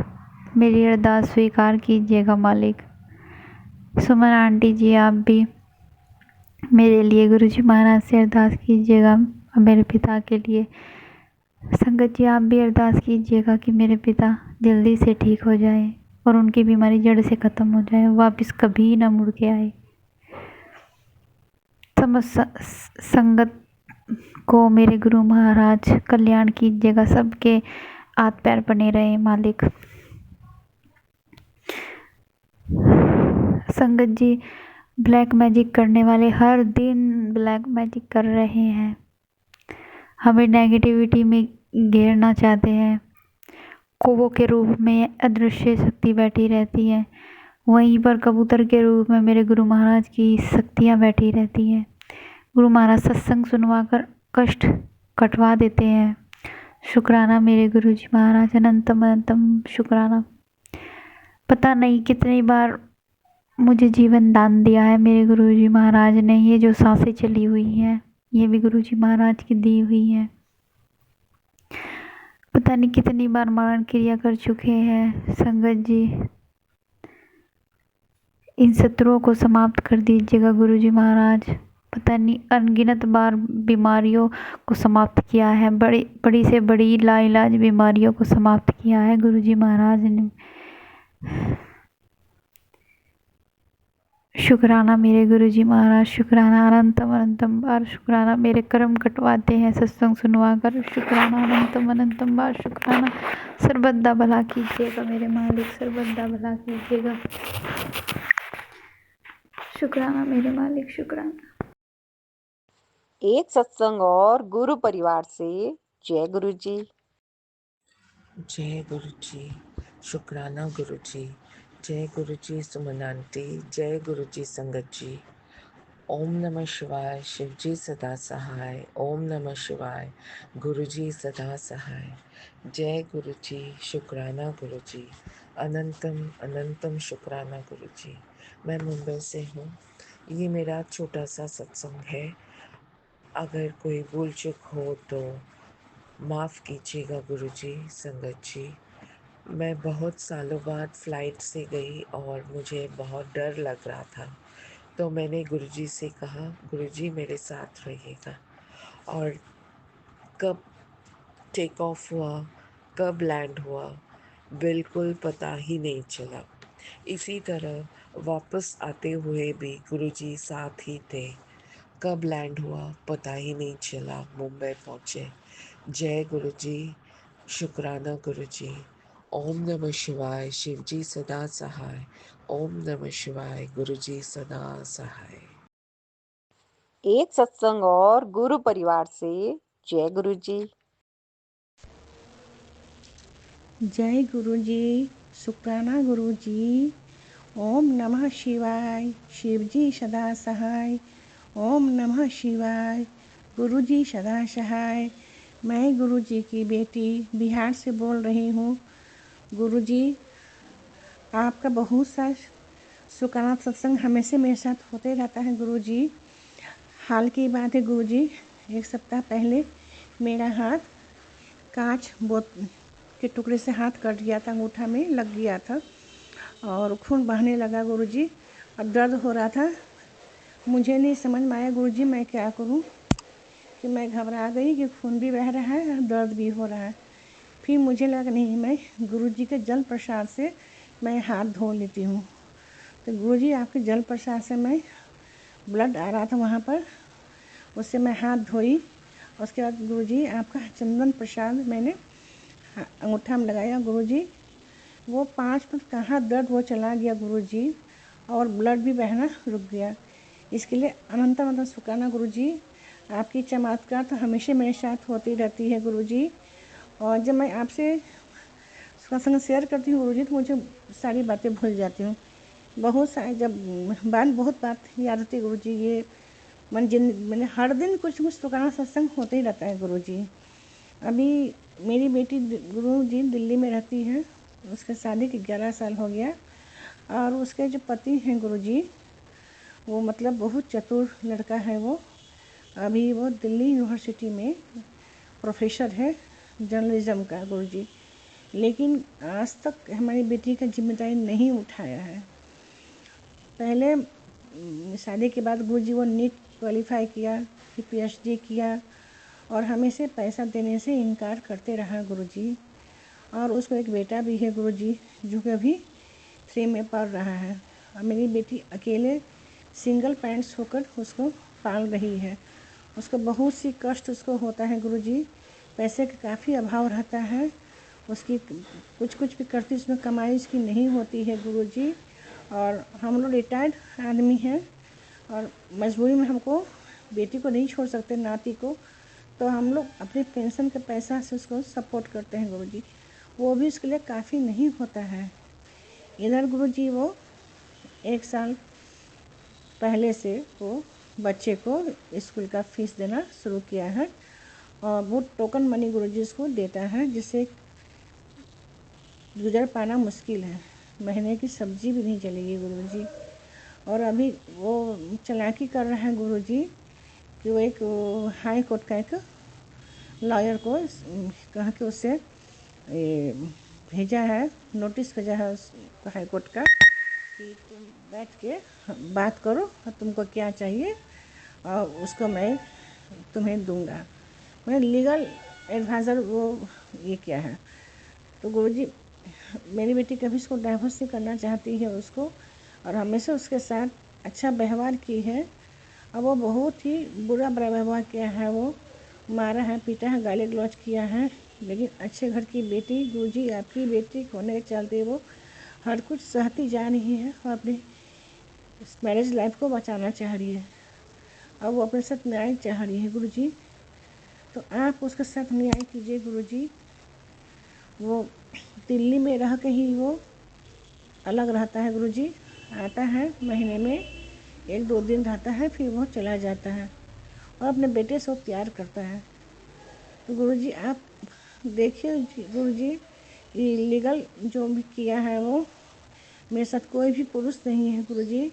मेरी अरदास स्वीकार कीजिएगा मालिक। सुमन आंटी जी आप भी मेरे लिए गुरु जी महाराज से अरदास कीजिएगा, मेरे पिता के लिए। संगत जी आप भी अरदास कीजिएगा कि मेरे पिता जल्दी से ठीक हो जाए और उनकी बीमारी जड़ से ख़त्म हो जाए, वापस कभी ना मुड़ के आए। समस्त संगत को मेरे गुरु महाराज कल्याण कीजिएगा, सबके हाथ पैर बने रहे मालिक। संगत जी ब्लैक मैजिक करने वाले हर दिन ब्लैक मैजिक कर रहे हैं, हमें नेगेटिविटी में घेरना चाहते हैं। कौवों के रूप में अदृश्य शक्ति बैठी रहती है, वहीं पर कबूतर के रूप में मेरे गुरु महाराज की शक्तियाँ बैठी रहती हैं। गुरु महाराज सत्संग सुनवा कर कष्ट कटवा देते हैं। शुक्राना मेरे गुरु जी महाराज। अनंतम अनंतम शुक्राना। पता नहीं कितनी बार मुझे जीवन दान दिया है मेरे गुरु जी महाराज ने। ये जो सांसें चली हुई हैं ये भी गुरु जी महाराज की दी हुई है। पता नहीं कितनी बार मरण क्रिया कर चुके हैं संगत जी। इन शत्रुओं को समाप्त कर दीजिएगा गुरु जी महाराज। पता नहीं अनगिनत बार बीमारियों को समाप्त किया है, बड़ी से बड़ी लाइलाज बीमारियों को समाप्त किया है गुरु जी महाराज ने। शुक्राना मेरे गुरु जी महाराज। शुक्राना अनंतम अनंतम बार शुक्राना। मेरे कर्म कटवाते हैं सत्संग सुनवा कर। शुक्राना अनंतम अनंतम बार शुक्राना। सर्वदा भला कीजिएगा मेरे मालिक, सर्वदा भला कीजिएगा। शुक्राना मेरे मालिक। शुक्राना।
एक सत्संग और गुरु परिवार से जय गुरु जी।
जय गुरु जी।
शुक्राना गुरुजी। जय गुरुजी सुमन आंटी, जय गुरुजी संगत जी। ओम नमः शिवाय, शिवजी सदा सहाय। ओम नमः शिवाय, गुरुजी सदा सहाय। जय गुरुजी, शुक्राना गुरुजी। अनंतम अनंतम शुक्राना गुरुजी। मैं मुंबई से हूँ। ये मेरा छोटा सा सत्संग है। अगर कोई भूल चूक हो तो माफ़ कीजिएगा गुरुजी, संगत जी। मैं बहुत सालों बाद फ़्लाइट से गई और मुझे बहुत डर लग रहा था, तो मैंने गुरुजी से कहा, गुरुजी मेरे साथ रहिएगा। और कब टेक ऑफ हुआ, कब लैंड हुआ, बिल्कुल पता ही नहीं चला। इसी तरह वापस आते हुए भी गुरुजी साथ ही थे। कब लैंड हुआ पता ही नहीं चला, मुंबई पहुँचे। जय गुरुजी, शुक्राना गुरुजी। ओम नमः शिवाय, शिवजी सदा सहाय। ओम नमः शिवाय, गुरुजी सदा सहाय।
एक सत्संग और गुरु परिवार से। जय गुरु जी।
जय गुरु जी, शुक्राना गुरु जी। ओम नमः शिवाय, शिव जी सदा सहाय। ओम नमः शिवाय, गुरु जी सदा सहाय। मैं गुरु जी की बेटी बिहार से बोल रही हूँ। गुरु जी, आपका बहुत सा शुक्राना सत्संग हमेशा मेरे साथ होते रहता है गुरु जी। हाल की बात है गुरु जी, एक सप्ताह पहले मेरा हाथ कांच के टुकड़े से हाथ कट गया था, अंगूठा में लग गया था और खून बहने लगा गुरुजी। अब दर्द हो रहा था, मुझे नहीं समझ में आया गुरुजी मैं क्या करूं, कि मैं घबरा गई कि खून भी बह रहा है और दर्द भी हो रहा है। फिर मुझे लगा नहीं, मैं गुरुजी के जल प्रसाद से मैं हाथ धो लेती हूँ। तो गुरुजी आपके जल प्रसाद से मैं ब्लड आ रहा था वहाँ पर, उससे मैं हाथ धोई। उसके बाद गुरुजी आपका चंदन प्रसाद मैंने अंगूठा में लगाया गुरुजी। वो 5 मिनट कहाँ दर्द वो चला गया गुरुजी, और ब्लड भी बहना रुक गया। इसके लिए अनंत अनंत शुक्राना गुरुजी। आपकी चमत्कार तो हमेशा मेरे साथ होती रहती है गुरुजी। और जब मैं आपसे सत्संग शेयर करती हूँ गुरुजी, तो मुझे सारी बातें भूल जाती हूँ। बहुत सारी बहुत बात याद होती है गुरुजी। ये मैंने हर दिन कुछ कुछ शुक्राना सत्संग होते ही रहता है गुरुजी। अभी मेरी बेटी गुरुजी दिल्ली में रहती है, उसके शादी के 11 साल हो गया। और उसके जो पति हैं गुरुजी, वो मतलब बहुत चतुर लड़का है। वो अभी वो दिल्ली यूनिवर्सिटी में प्रोफेसर है जर्नलिज्म का गुरुजी, लेकिन आज तक हमारी बेटी का जिम्मेदारी नहीं उठाया है। पहले शादी के बाद गुरुजी वो नीट क्वालिफाई किया, फिर PhD किया, और हमें से पैसा देने से इनकार करते रहा गुरुजी। और उसको एक बेटा भी है गुरुजी, जो कि अभी 3 में पढ़ रहा है। और मेरी बेटी अकेले सिंगल पेरेंट्स होकर उसको पाल रही है। उसको बहुत सी कष्ट उसको होता है गुरुजी, पैसे का काफ़ी अभाव रहता है। उसकी कुछ कुछ भी करती, उसमें कमाई उसकी नहीं होती है गुरुजी। और हम लोग रिटायर्ड आदमी हैं, और मजबूरी में हमको बेटी को नहीं छोड़ सकते, नाती को, तो हम लोग अपने पेंशन के पैसा से उसको सपोर्ट करते हैं गुरुजी। वो भी उसके लिए काफ़ी नहीं होता है। इधर गुरुजी वो 1 साल पहले से वो बच्चे को स्कूल का फीस देना शुरू किया है, और वो टोकन मनी गुरुजी उसको देता है, जिससे गुजर पाना मुश्किल है। महीने की सब्जी भी नहीं चलेगी गुरुजी। और अभी वो चालाकी कर रहा है गुरुजी कि वो एक हाई कोर्ट का एक लॉयर को कहा कि उससे भेजा है, नोटिस भेजा है हाई कोर्ट का, कि तुम बैठ के बात करो और तुमको क्या चाहिए और उसको मैं तुम्हें दूंगा। मैं लीगल एडवाइज़र वो ये क्या है। तो गुरुजी मेरी बेटी कभी उसको डाइवोर्स नहीं करना चाहती है उसको, और हमेशा उसके साथ अच्छा व्यवहार की है। अब वो बहुत ही बुरा व्यवहार किया है, वो मारा है, पीटा है, गाली गलौज किया है। लेकिन अच्छे घर की बेटी गुरुजी, आपकी बेटी होने के चलते वो हर कुछ सहती जा रही है और अपनी मैरिज लाइफ को बचाना चाह रही है। अब वो अपने साथ न्याय चाह रही है गुरुजी, तो आप उसके साथ न्याय कीजिए गुरुजी। वो दिल्ली में रह के ही वो अलग रहता है गुरुजी। आता है महीने में 1-2 दिन रहता है, फिर वो चला जाता है और अपने बेटे से वो प्यार करता है। तो गुरुजी आप देखिए गुरुजी, ये लीगल जो भी किया है वो, मेरे साथ कोई भी पुरुष नहीं है गुरुजी।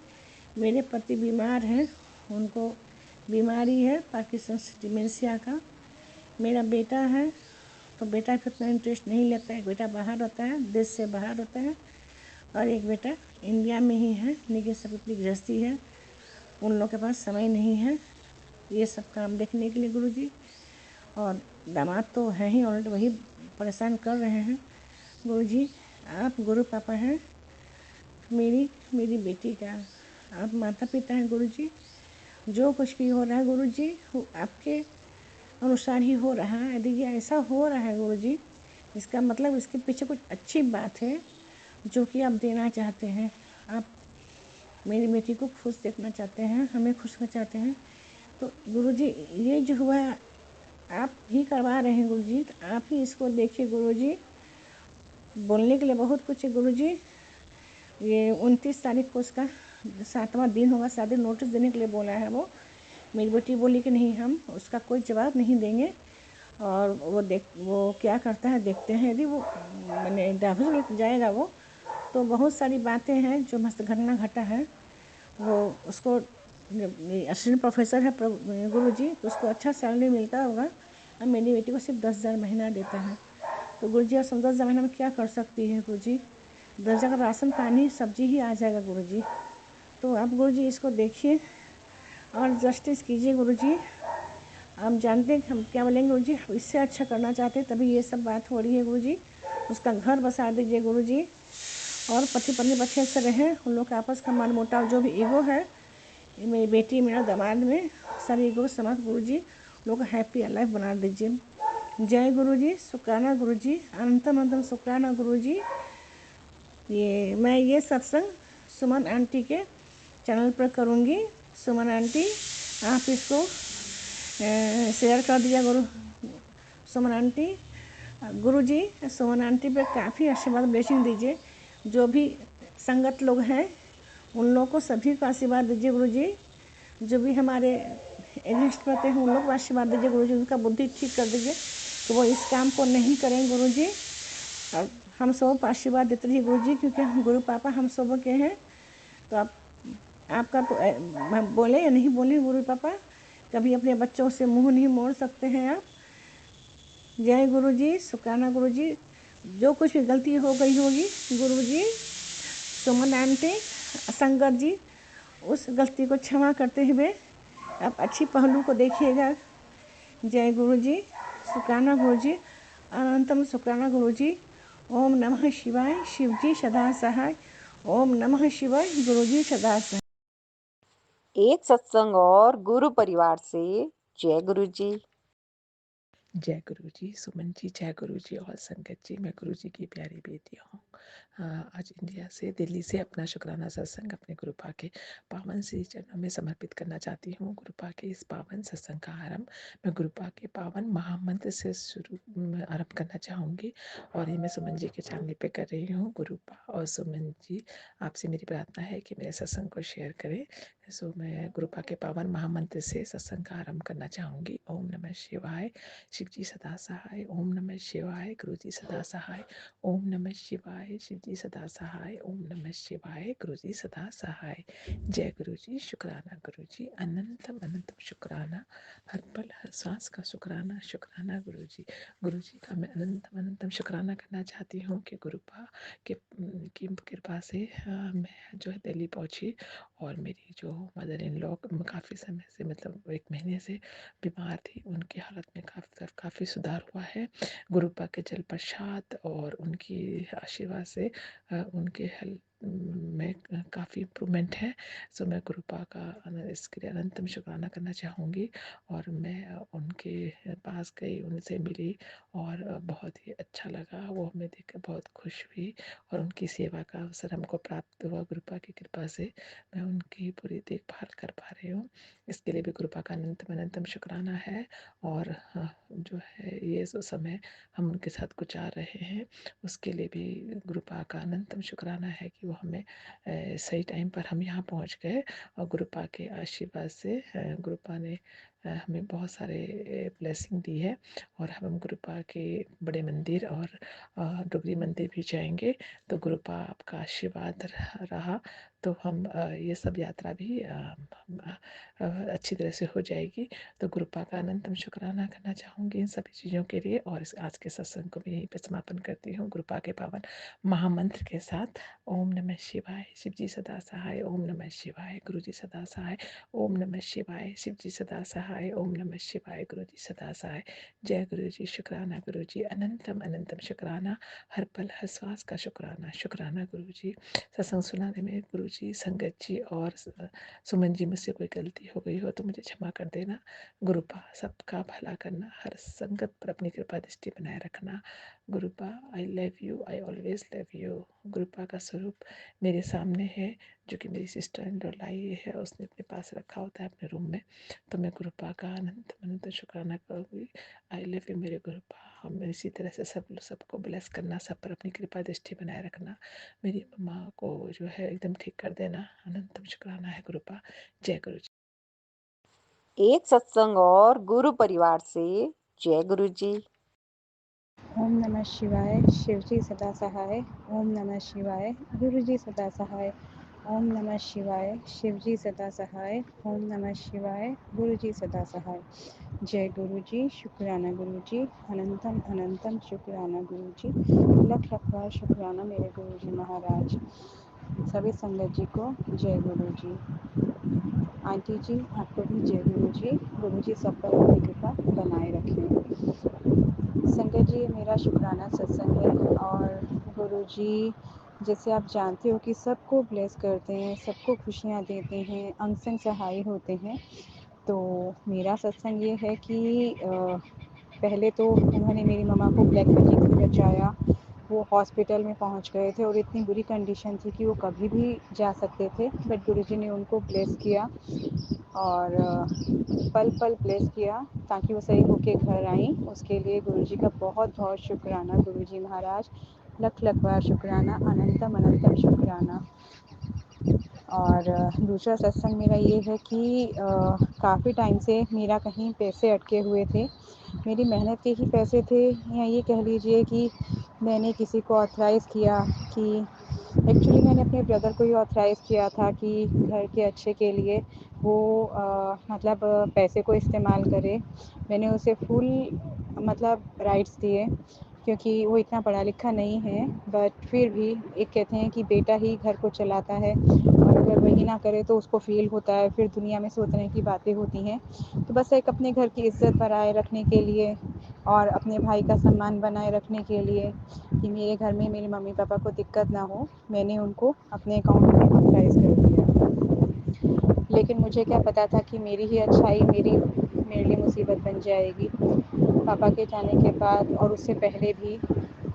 मेरे पति बीमार हैं, उनको बीमारी है पार्किंसंस डिमेंशिया का। मेरा बेटा है, तो बेटा पे उतना इंटरेस्ट नहीं लेता है। बेटा बाहर रहता है, देश से बाहर रहता है, और एक बेटा इंडिया में ही है, लेकिन सब अपनी गृहस्थी है, उन लोगों के पास समय नहीं है ये सब काम देखने के लिए गुरुजी। और दामाद तो है ही ऑलरेडी, वही परेशान कर रहे हैं गुरुजी। आप गुरु पापा हैं मेरी बेटी का, आप माता पिता हैं गुरुजी। जो कुछ भी हो रहा है गुरुजी, वो आपके अनुसार ही हो रहा है। यदि ये ऐसा हो रहा है गुरुजी, इसका मतलब इसके पीछे कुछ अच्छी बात है जो कि आप देना चाहते हैं। आप मेरी बेटी को खुश देखना चाहते हैं, हमें खुश करना चाहते हैं। तो गुरुजी ये जो हुआ है आप ही करवा रहे हैं गुरुजी, तो आप ही इसको देखिए गुरुजी। बोलने के लिए बहुत कुछ है गुरुजी। ये 29 तारीख को उसका 7वां दिन होगा, शादी नोटिस देने के लिए बोला है वो। मेरी बेटी बोली कि नहीं, हम उसका कोई जवाब नहीं देंगे, और वो क्या करता है देखते हैं। यदि वो मैंने डाइवोर्स जाएगा वो, तो बहुत सारी बातें हैं जो मस्त घटना घटा है। वो उसको असिस्टेंट प्रोफेसर है गुरुजी, तो उसको अच्छा सैलरी मिलता होगा, और मेरी बेटी को सिर्फ 10,000 महीना देता है। तो गुरुजी आप 10,000 महीना में क्या कर सकती है गुरुजी? 10,000 का राशन पानी सब्जी ही आ जाएगा गुरुजी। तो आप गुरुजी इसको देखिए और जस्टिस कीजिए गुरुजी। आप जानते हैं हम क्या बोलेंगे गुरुजी, इससे अच्छा करना चाहते हैं, तभी ये सब बात हो रही है गुरुजी। उसका घर बसा दीजिए गुरुजी, और पति पत्नी अच्छे से रहें। उन लोग का आपस का मन मोटाव जो भी ईगो है, मेरी बेटी मेरा दामाद में सारी ईगो समाप्त गुरुजी, लोग हैप्पी लाइफ बना दीजिए। जय गुरुजी, शुक्राना गुरुजी, अनंतम अनंतम शुक्राना गुरुजी। ये मैं ये सत्संग सुमन आंटी के चैनल पर करूँगी। सुमन आंटी आप इसको शेयर कर दिया गुरु। सुमन आंटी गुरुजी, सुमन आंटी पे काफ़ी आशीर्वाद ब्लेसिंग दीजिए। जो भी संगत लोग हैं उन लोगों को सभी को आशीर्वाद दीजिए गुरुजी। जो भी हमारे एग्निस्ट करते हैं उन लोग को आशीर्वाद दीजिए गुरुजी। उनका बुद्धि ठीक कर दीजिए कि वो इस काम को नहीं करें गुरुजी। और हम सब को आशीर्वाद देते रहिए गुरुजी, क्योंकि हम गुरु पापा हम सब के हैं। तो आपका तो हम बोले या नहीं बोले गुरु पापा, कभी अपने बच्चों से मुंह नहीं मोड़ सकते हैं आप। जय गुरुजी, शुक्राना गुरुजी। जो कुछ भी गलती हो गई होगी गुरुजी, सुमन आंटी संगत जी उस गलती को क्षमा करते हुए आप अच्छी पहलू को देखिएगा। जय गुरुजी, शुक्राना गुरुजी, अनंतम शुक्राना गुरुजी। ओम नमः शिवाय, शिवजी सदा सहाय। ओम नमः शिवाय, गुरुजी सदा सहाय।
एक सत्संग और गुरु परिवार से जय गुरु जी।
जय गुरु जी, सुमन जी, जय गुरु जी और संगत जी। मैं गुरु जी की प्यारी बेटी हूँ। आज इंडिया से, दिल्ली से अपना शुक्राना सत्संग अपने गुरुपा के पावन श्री चरणों में समर्पित करना चाहती हूँ। गुरुपा के इस पावन सत्संग का आरंभ मैं गुरुपा के पावन महामंत्र से शुरू आरंभ करना चाहूँगी, और ये मैं सुमन जी के चैनल पे कर रही हूँ। गुरुपा और सुमन जी, आपसे मेरी प्रार्थना है कि मेरे सत्संग को शेयर करें। सो मैं गुरुपा के पावन महामंत्र से सत्संग का आरंभ करना चाहूँगी। ओम नमः शिवाय, शिवजी सदा सहाय। ओम नमः शिवाय, गुरुजी सदा सहाय। ओम नमः शिवाय, शिवजी सदा सहाय। ओम नमः शिवाय, गुरुजी सदा सहाय। जय गुरुजी, शुक्राना गुरुजी, अनंतम अनंतम शुक्राना, हर पल हर सांस का शुक्राना। शुक्राना गुरुजी। गुरुजी का मैं अनंतम अनंतम शुक्राना करना चाहती हूँ कि गुरुपा के की कृपा से मैं जो है दिल्ली पहुँची, और मेरी जो मदर इन लॉ काफ़ी समय से, मतलब 1 महीने से बीमार थी, उनकी हालत में काफ़ी सुधार हुआ है। गुरुपा के जल प्रसाद और उनकी आशीर्वाद से उनके में काफ़ी इम्प्रूवमेंट है। सो मैं गुरुपा का इसके लिए अनंतम शुक्राना करना चाहूँगी। और मैं उनके पास गई, उनसे मिली और बहुत ही अच्छा लगा। वो हमें देखकर बहुत खुश हुई और उनकी सेवा का अवसर हमको प्राप्त हुआ गुरुपा की कृपा से। मैं उनकी पूरी देखभाल कर पा रही हूँ, इसके लिए भी गुरुपा का अनंतम अनंतम शुक्राना है। और जो है ये जो समय हम उनके साथ गुजार रहे हैं, उसके लिए भी गुरुपा का अनंतम शुक्राना है कि वो हमें सही टाइम पर हम यहाँ पहुँच गए। और गुरुपा के आशीर्वाद से गुरुपा ने हमें बहुत सारे ब्लेसिंग दी है। और हम गुरुपा के बड़े मंदिर और डुगरी मंदिर भी जाएंगे। तो गुरुपा आपका आशीर्वाद रहा तो हम ये सब यात्रा भी अच्छी तरह से हो जाएगी। तो गुरुपा का अनंतम शुक्राना करना चाहूँगी इन सभी चीज़ों के लिए। और इस आज के सत्संग को भी यहीं पर समापन करती हूँ गुरुपा के पावन महामंत्र के साथ। ओम नमः शिवाय, शिव जी सदा सहाय। ओम नमः शिवाय, गुरु जी सदा सहाय। ओम नमः शिवाय, शिव जी सदा सहाय। ओम नमः शिवाय, गुरु जी सदा सहाय। जय गुरु जी, शुक्राना गुरु जी, अनंतम अनंतम शुक्राना, हर पल हर श्वास का शुक्राना। शुक्राना गुरु जी। सत्संग सुनाने में गुरु जी, संगत जी और सुमन जी, मुझसे कोई गलती हो गई हो तो मुझे क्षमा कर देना। गुरुपा सबका भला करना, हर संगत पर अपनी कृपा दृष्टि बनाए रखना। गुरुपा I love you, I always love you. गुरुपा का स्वरूप मेरे सामने है, जो कि मेरी सिस्टर इन लॉ लाई है, उसने अपने पास रखा होता है अपने रूम में। तो मैं गुरुपा का अनंत अनंत शुक्राना करूँगी। आई लव यू मेरे गुरुपा। हम इसी तरह से सबको ब्लेस करना, सब पर अपनी कृपा दृष्टि बनाए रखना। मेरी मम्मा को जो है एकदम ठीक कर देना। अनंतम शुक्राना है गुरुपा। जय गुरु जी।
एक सत्संग और गुरु परिवार से। जय गुरु जी।
ओम नमः शिवाय, शिव जी सदा सहाय। ओम नमः शिवाय, गुरु जी सदा सहाय। ओम नमः शिवाय, शिव जी सदा सहाय। ओम नमः शिवाय, गुरु जी सदा सहाय। जय गुरु जी, शुक्राना गुरु जी, अनंतम अनंतम शुक्राना गुरु जी, लख लख बार शुक्राना मेरे गुरु जी महाराज। सभी संगत जी को जय गुरु जी। आंटी जी आपको भी जय गुरु जी सब पर अपनी कृपा बनाए रखें। संगत जी, मेरा शुक्राना सत्संग है और गुरु जी जैसे आप जानते हो कि सबको ब्लेस करते हैं, सबको खुशियाँ देते हैं, अंग संग सहाय होते हैं। तो मेरा सत्संग ये है कि पहले तो उन्होंने मेरी मम्मा को ब्लैक मैजिक बचाया। वो हॉस्पिटल में पहुंच गए थे और इतनी बुरी कंडीशन थी कि वो कभी भी जा सकते थे, बट गुरुजी ने उनको ब्लेस किया और पल पल ब्लेस किया ताकि वो सही होके घर आई। उसके लिए गुरुजी का बहुत बहुत शुक्राना गुरुजी महाराज, लख लख बार शुक्राना, अनंतम अनंतम शुक्राना। और दूसरा सत्संग मेरा ये है कि काफ़ी टाइम से मेरा कहीं पैसे अटके हुए थे। मेरी मेहनत के ही पैसे थे, या ये कह लीजिए कि मैंने किसी को ऑथराइज़ किया कि एक्चुअली मैंने अपने ब्रदर को ही ऑथराइज़ किया था कि घर के अच्छे के लिए वो मतलब पैसे को इस्तेमाल करे। मैंने उसे फुल मतलब राइट्स दिए क्योंकि वो इतना पढ़ा लिखा नहीं है, बट फिर भी एक कहते हैं कि बेटा ही घर को चलाता है और अगर वही ना करे तो उसको फ़ील होता है, फिर दुनिया में सोचने की बातें होती हैं। तो बस एक अपने घर की इज़्ज़त बनाए रखने के लिए और अपने भाई का सम्मान बनाए रखने के लिए कि मेरे घर में मेरे मम्मी पापा को दिक्कत ना हो, मैंने उनको अपने अकाउंट में ऑथराइज़ कर दिया। लेकिन मुझे क्या पता था कि मेरी ही अच्छाई मेरे लिए मुसीबत बन जाएगी। पापा के जाने के बाद और उससे पहले भी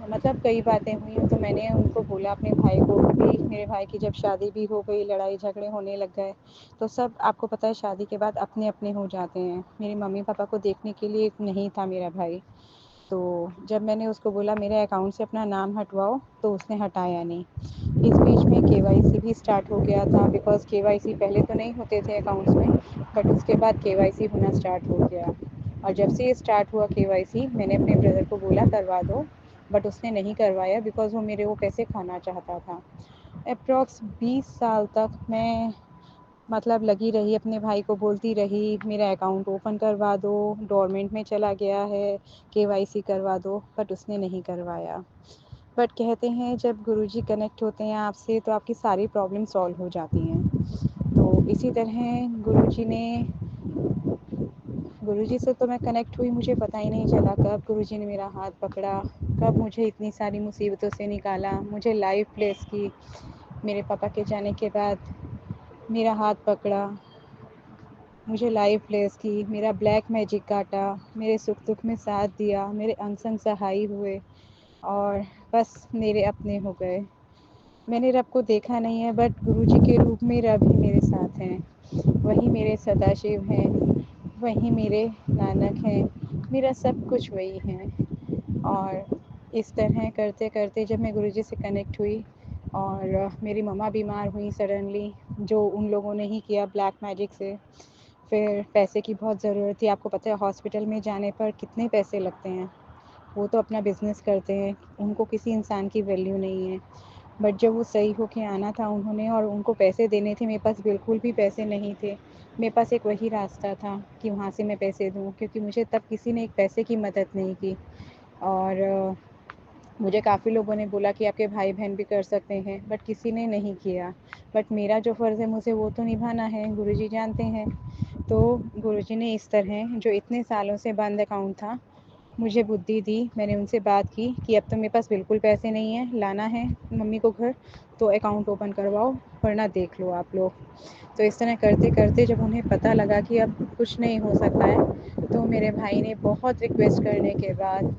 मतलब कई बातें हुई, तो मैंने उनको बोला अपने भाई को भी। मेरे भाई की जब शादी भी हो गई, लड़ाई झगड़े होने लग गए, तो सब आपको पता है शादी के बाद अपने अपने हो जाते हैं। मेरे मम्मी पापा को देखने के लिए नहीं था मेरा भाई। तो जब मैंने उसको बोला मेरे अकाउंट से अपना नाम हटवाओ, तो उसने हटाया नहीं। इस बीच में केवाईसी भी स्टार्ट हो गया था, बिकॉज़ केवाईसी पहले तो नहीं होते थे अकाउंट्स में, बट उसके बाद केवाईसी होना स्टार्ट हो गया। और जब से ये स्टार्ट हुआ केवाईसी, मैंने अपने ब्रदर को बोला करवा दो, बट उसने नहीं करवाया बिकॉज़ वो मेरे को पैसे खाना चाहता था। अप्रॉक्स 20 साल तक मैं मतलब लगी रही, अपने भाई को बोलती रही मेरा अकाउंट ओपन करवा दो, डोरमेंट में चला गया है, केवाईसी करवा दो, बट उसने नहीं करवाया। बट कहते हैं जब गुरुजी कनेक्ट होते हैं आपसे तो आपकी सारी प्रॉब्लम सॉल्व हो जाती हैं। तो इसी तरह गुरुजी से तो मैं कनेक्ट हुई, मुझे पता ही नहीं चला कब गुरुजी ने मेरा हाथ पकड़ा, कब मुझे इतनी सारी मुसीबतों से निकाला, मुझे लाइफ ब्लेस की। मेरे पापा के जाने के बाद मेरा हाथ पकड़ा, मुझे लाइव ब्लेस की, मेरा ब्लैक मैजिक काटा, मेरे सुख दुख में साथ दिया, मेरे अंग संग सहाई हुए और बस मेरे अपने हो गए। मैंने रब को देखा नहीं है, बट गुरुजी के रूप में रब ही मेरे साथ हैं। वही मेरे सदाशिव हैं, वही मेरे नानक हैं, मेरा सब कुछ वही हैं। और इस तरह करते करते जब मैं गुरुजी से कनेक्ट हुई और मेरी मम्मा बीमार हुई सडनली, जो उन लोगों ने ही किया ब्लैक मैजिक से। फिर पैसे की बहुत ज़रूरत थी। आपको पता है हॉस्पिटल में जाने पर कितने पैसे लगते हैं। वो तो अपना बिज़नेस करते हैं, उनको किसी इंसान की वैल्यू नहीं है। बट जब वो सही होके आना था उन्होंने और उनको पैसे देने थे, मेरे पास बिल्कुल भी पैसे नहीं थे। मेरे पास एक वही रास्ता था कि वहाँ से मैं पैसे दूँ, क्योंकि मुझे तब किसी ने एक पैसे की मदद नहीं की। और मुझे काफ़ी लोगों ने बोला कि आपके भाई बहन भी कर सकते हैं, बट किसी ने नहीं किया। बट मेरा जो फ़र्ज़ है मुझे वो तो निभाना है, गुरुजी जानते हैं। तो गुरुजी ने इस तरह जो इतने सालों से बंद अकाउंट था, मुझे बुद्धि दी। मैंने उनसे बात की कि अब तो मेरे पास बिल्कुल पैसे नहीं हैं, लाना है मम्मी को घर तो अकाउंट ओपन करवाओ, वरना देख लो आप लोग। तो इस तरह करते करते जब उन्हें पता लगा कि अब कुछ नहीं हो सकता है, तो मेरे भाई ने बहुत रिक्वेस्ट करने के बाद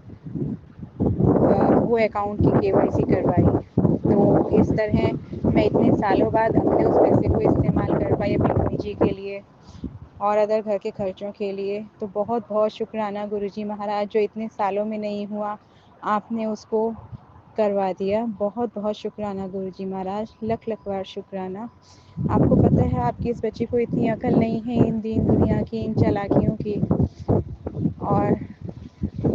वो अकाउंट की केवाईसी करवाई। तो इस तरह मैं इतने सालों बाद अपने उस पैसे को इस्तेमाल कर पाई अपनी मम्मी जी के लिए और अदर घर के खर्चों के लिए। तो बहुत बहुत शुक्राना गुरुजी महाराज, जो इतने सालों में नहीं हुआ आपने उसको करवा दिया। बहुत बहुत शुक्राना गुरुजी महाराज, लख लख बार शुक्राना। आपको पता है आपकी इस बच्ची को इतनी अकल नहीं है इन दीन दुनिया की, इन चालाकियों की, और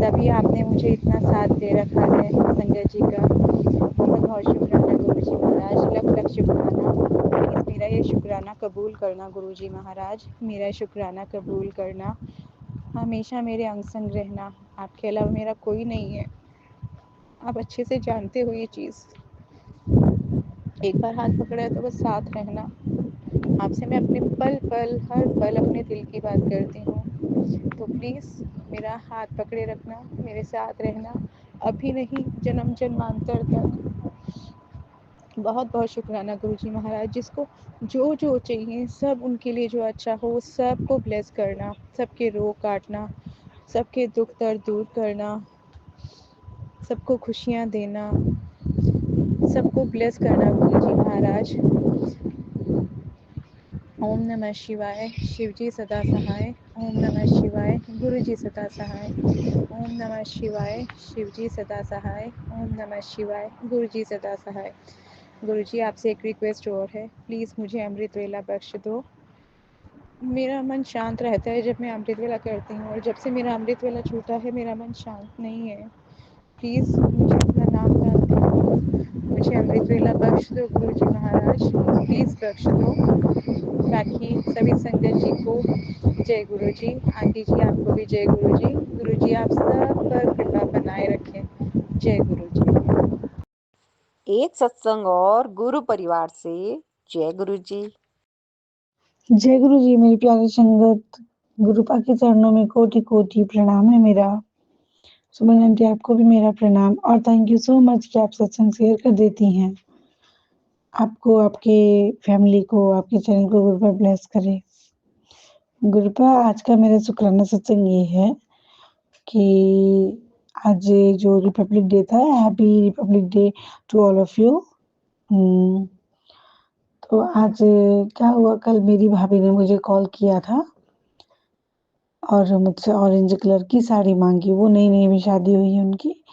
तभी आपने मुझे इतना साथ दे रखा है संगत जी का। बहुत बहुत शुक्राना गुरुजी महाराज, लख लख शुक्राना। प्लीज़ मेरा ये शुक्राना कबूल करना गुरुजी महाराज, मेरा शुक्राना कबूल करना। हमेशा मेरे अंग संग रहना, आपके अलावा मेरा कोई नहीं है। आप अच्छे से जानते हो ये चीज़। एक बार हाथ पकड़ा है तो बस साथ रहना। आपसे मैं अपने पल पल हर पल अपने दिल की बात करती हूँ। तो प्लीज़ मेरा हाथ पकड़े रखना, मेरे साथ रहना, अभी नहीं जन्म जन्मांतर तक। बहुत बहुत शुक्राना गुरुजी महाराज, जिसको जो जो चाहिए सब उनके लिए जो अच्छा हो सबको ब्लेस करना, सबके रोग काटना, सबके दुख दर्द दूर करना, सबको खुशियाँ देना, सबको ब्लेस करना गुरुजी महाराज। ओम नमः शिवाय, शिवजी सदा सहाय। ओम नमः शिवाय, गुरुजी सदा सहाय। ओम नमः शिवाय, शिवजी सदा सहाय। ओम नमः शिवाय, गुरुजी सदा सहाय। गुरुजी आपसे एक रिक्वेस्ट और है, प्लीज़ मुझे अमृत वेला बख्श दो। मेरा मन शांत रहता है जब मैं अमृत वेला करती हूँ, और जब से मेरा अमृत वेला छूटा है मेरा मन शांत नहीं है। प्लीज़ मुझे अपना नाम दान करो, मुझे अमृत वेला बख्श दो गुरुजी महाराज, प्लीज़ बख्श दो। बाकी सभी संगत जी को जय गुरुजी। आंटी जी आपको भी जय गुरुजी। गुरुजी आप सब पर कृपा बनाए रखें। जय गुरुजी।
एक सत्संग और गुरु परिवार से जय गुरु जी।
जय गुरु जी। मेरी प्यारी संगत, गुरुपा के चरणों में कोटि कोटि प्रणाम है मेरा। सुमन आंटी आपको भी मेरा प्रणाम और थैंक यू सो मच कि आप सत्संग शेयर कर देती हैं। आपको, आपके फैमिली को, आपके चैनल को गुरुपा ब्लेस करे। गुरुपा आज का मेरा शुक्राना सत्संग ये है कि आज जो रिपब्लिक डे था, happy Republic Day to all of you. तो आज क्या हुआ, कल मेरी भाभी ने मुझे कॉल किया था और मुझसे ऑरेंज कलर की साड़ी मांगी। वो नई-नई में शादी हुई है उनकी,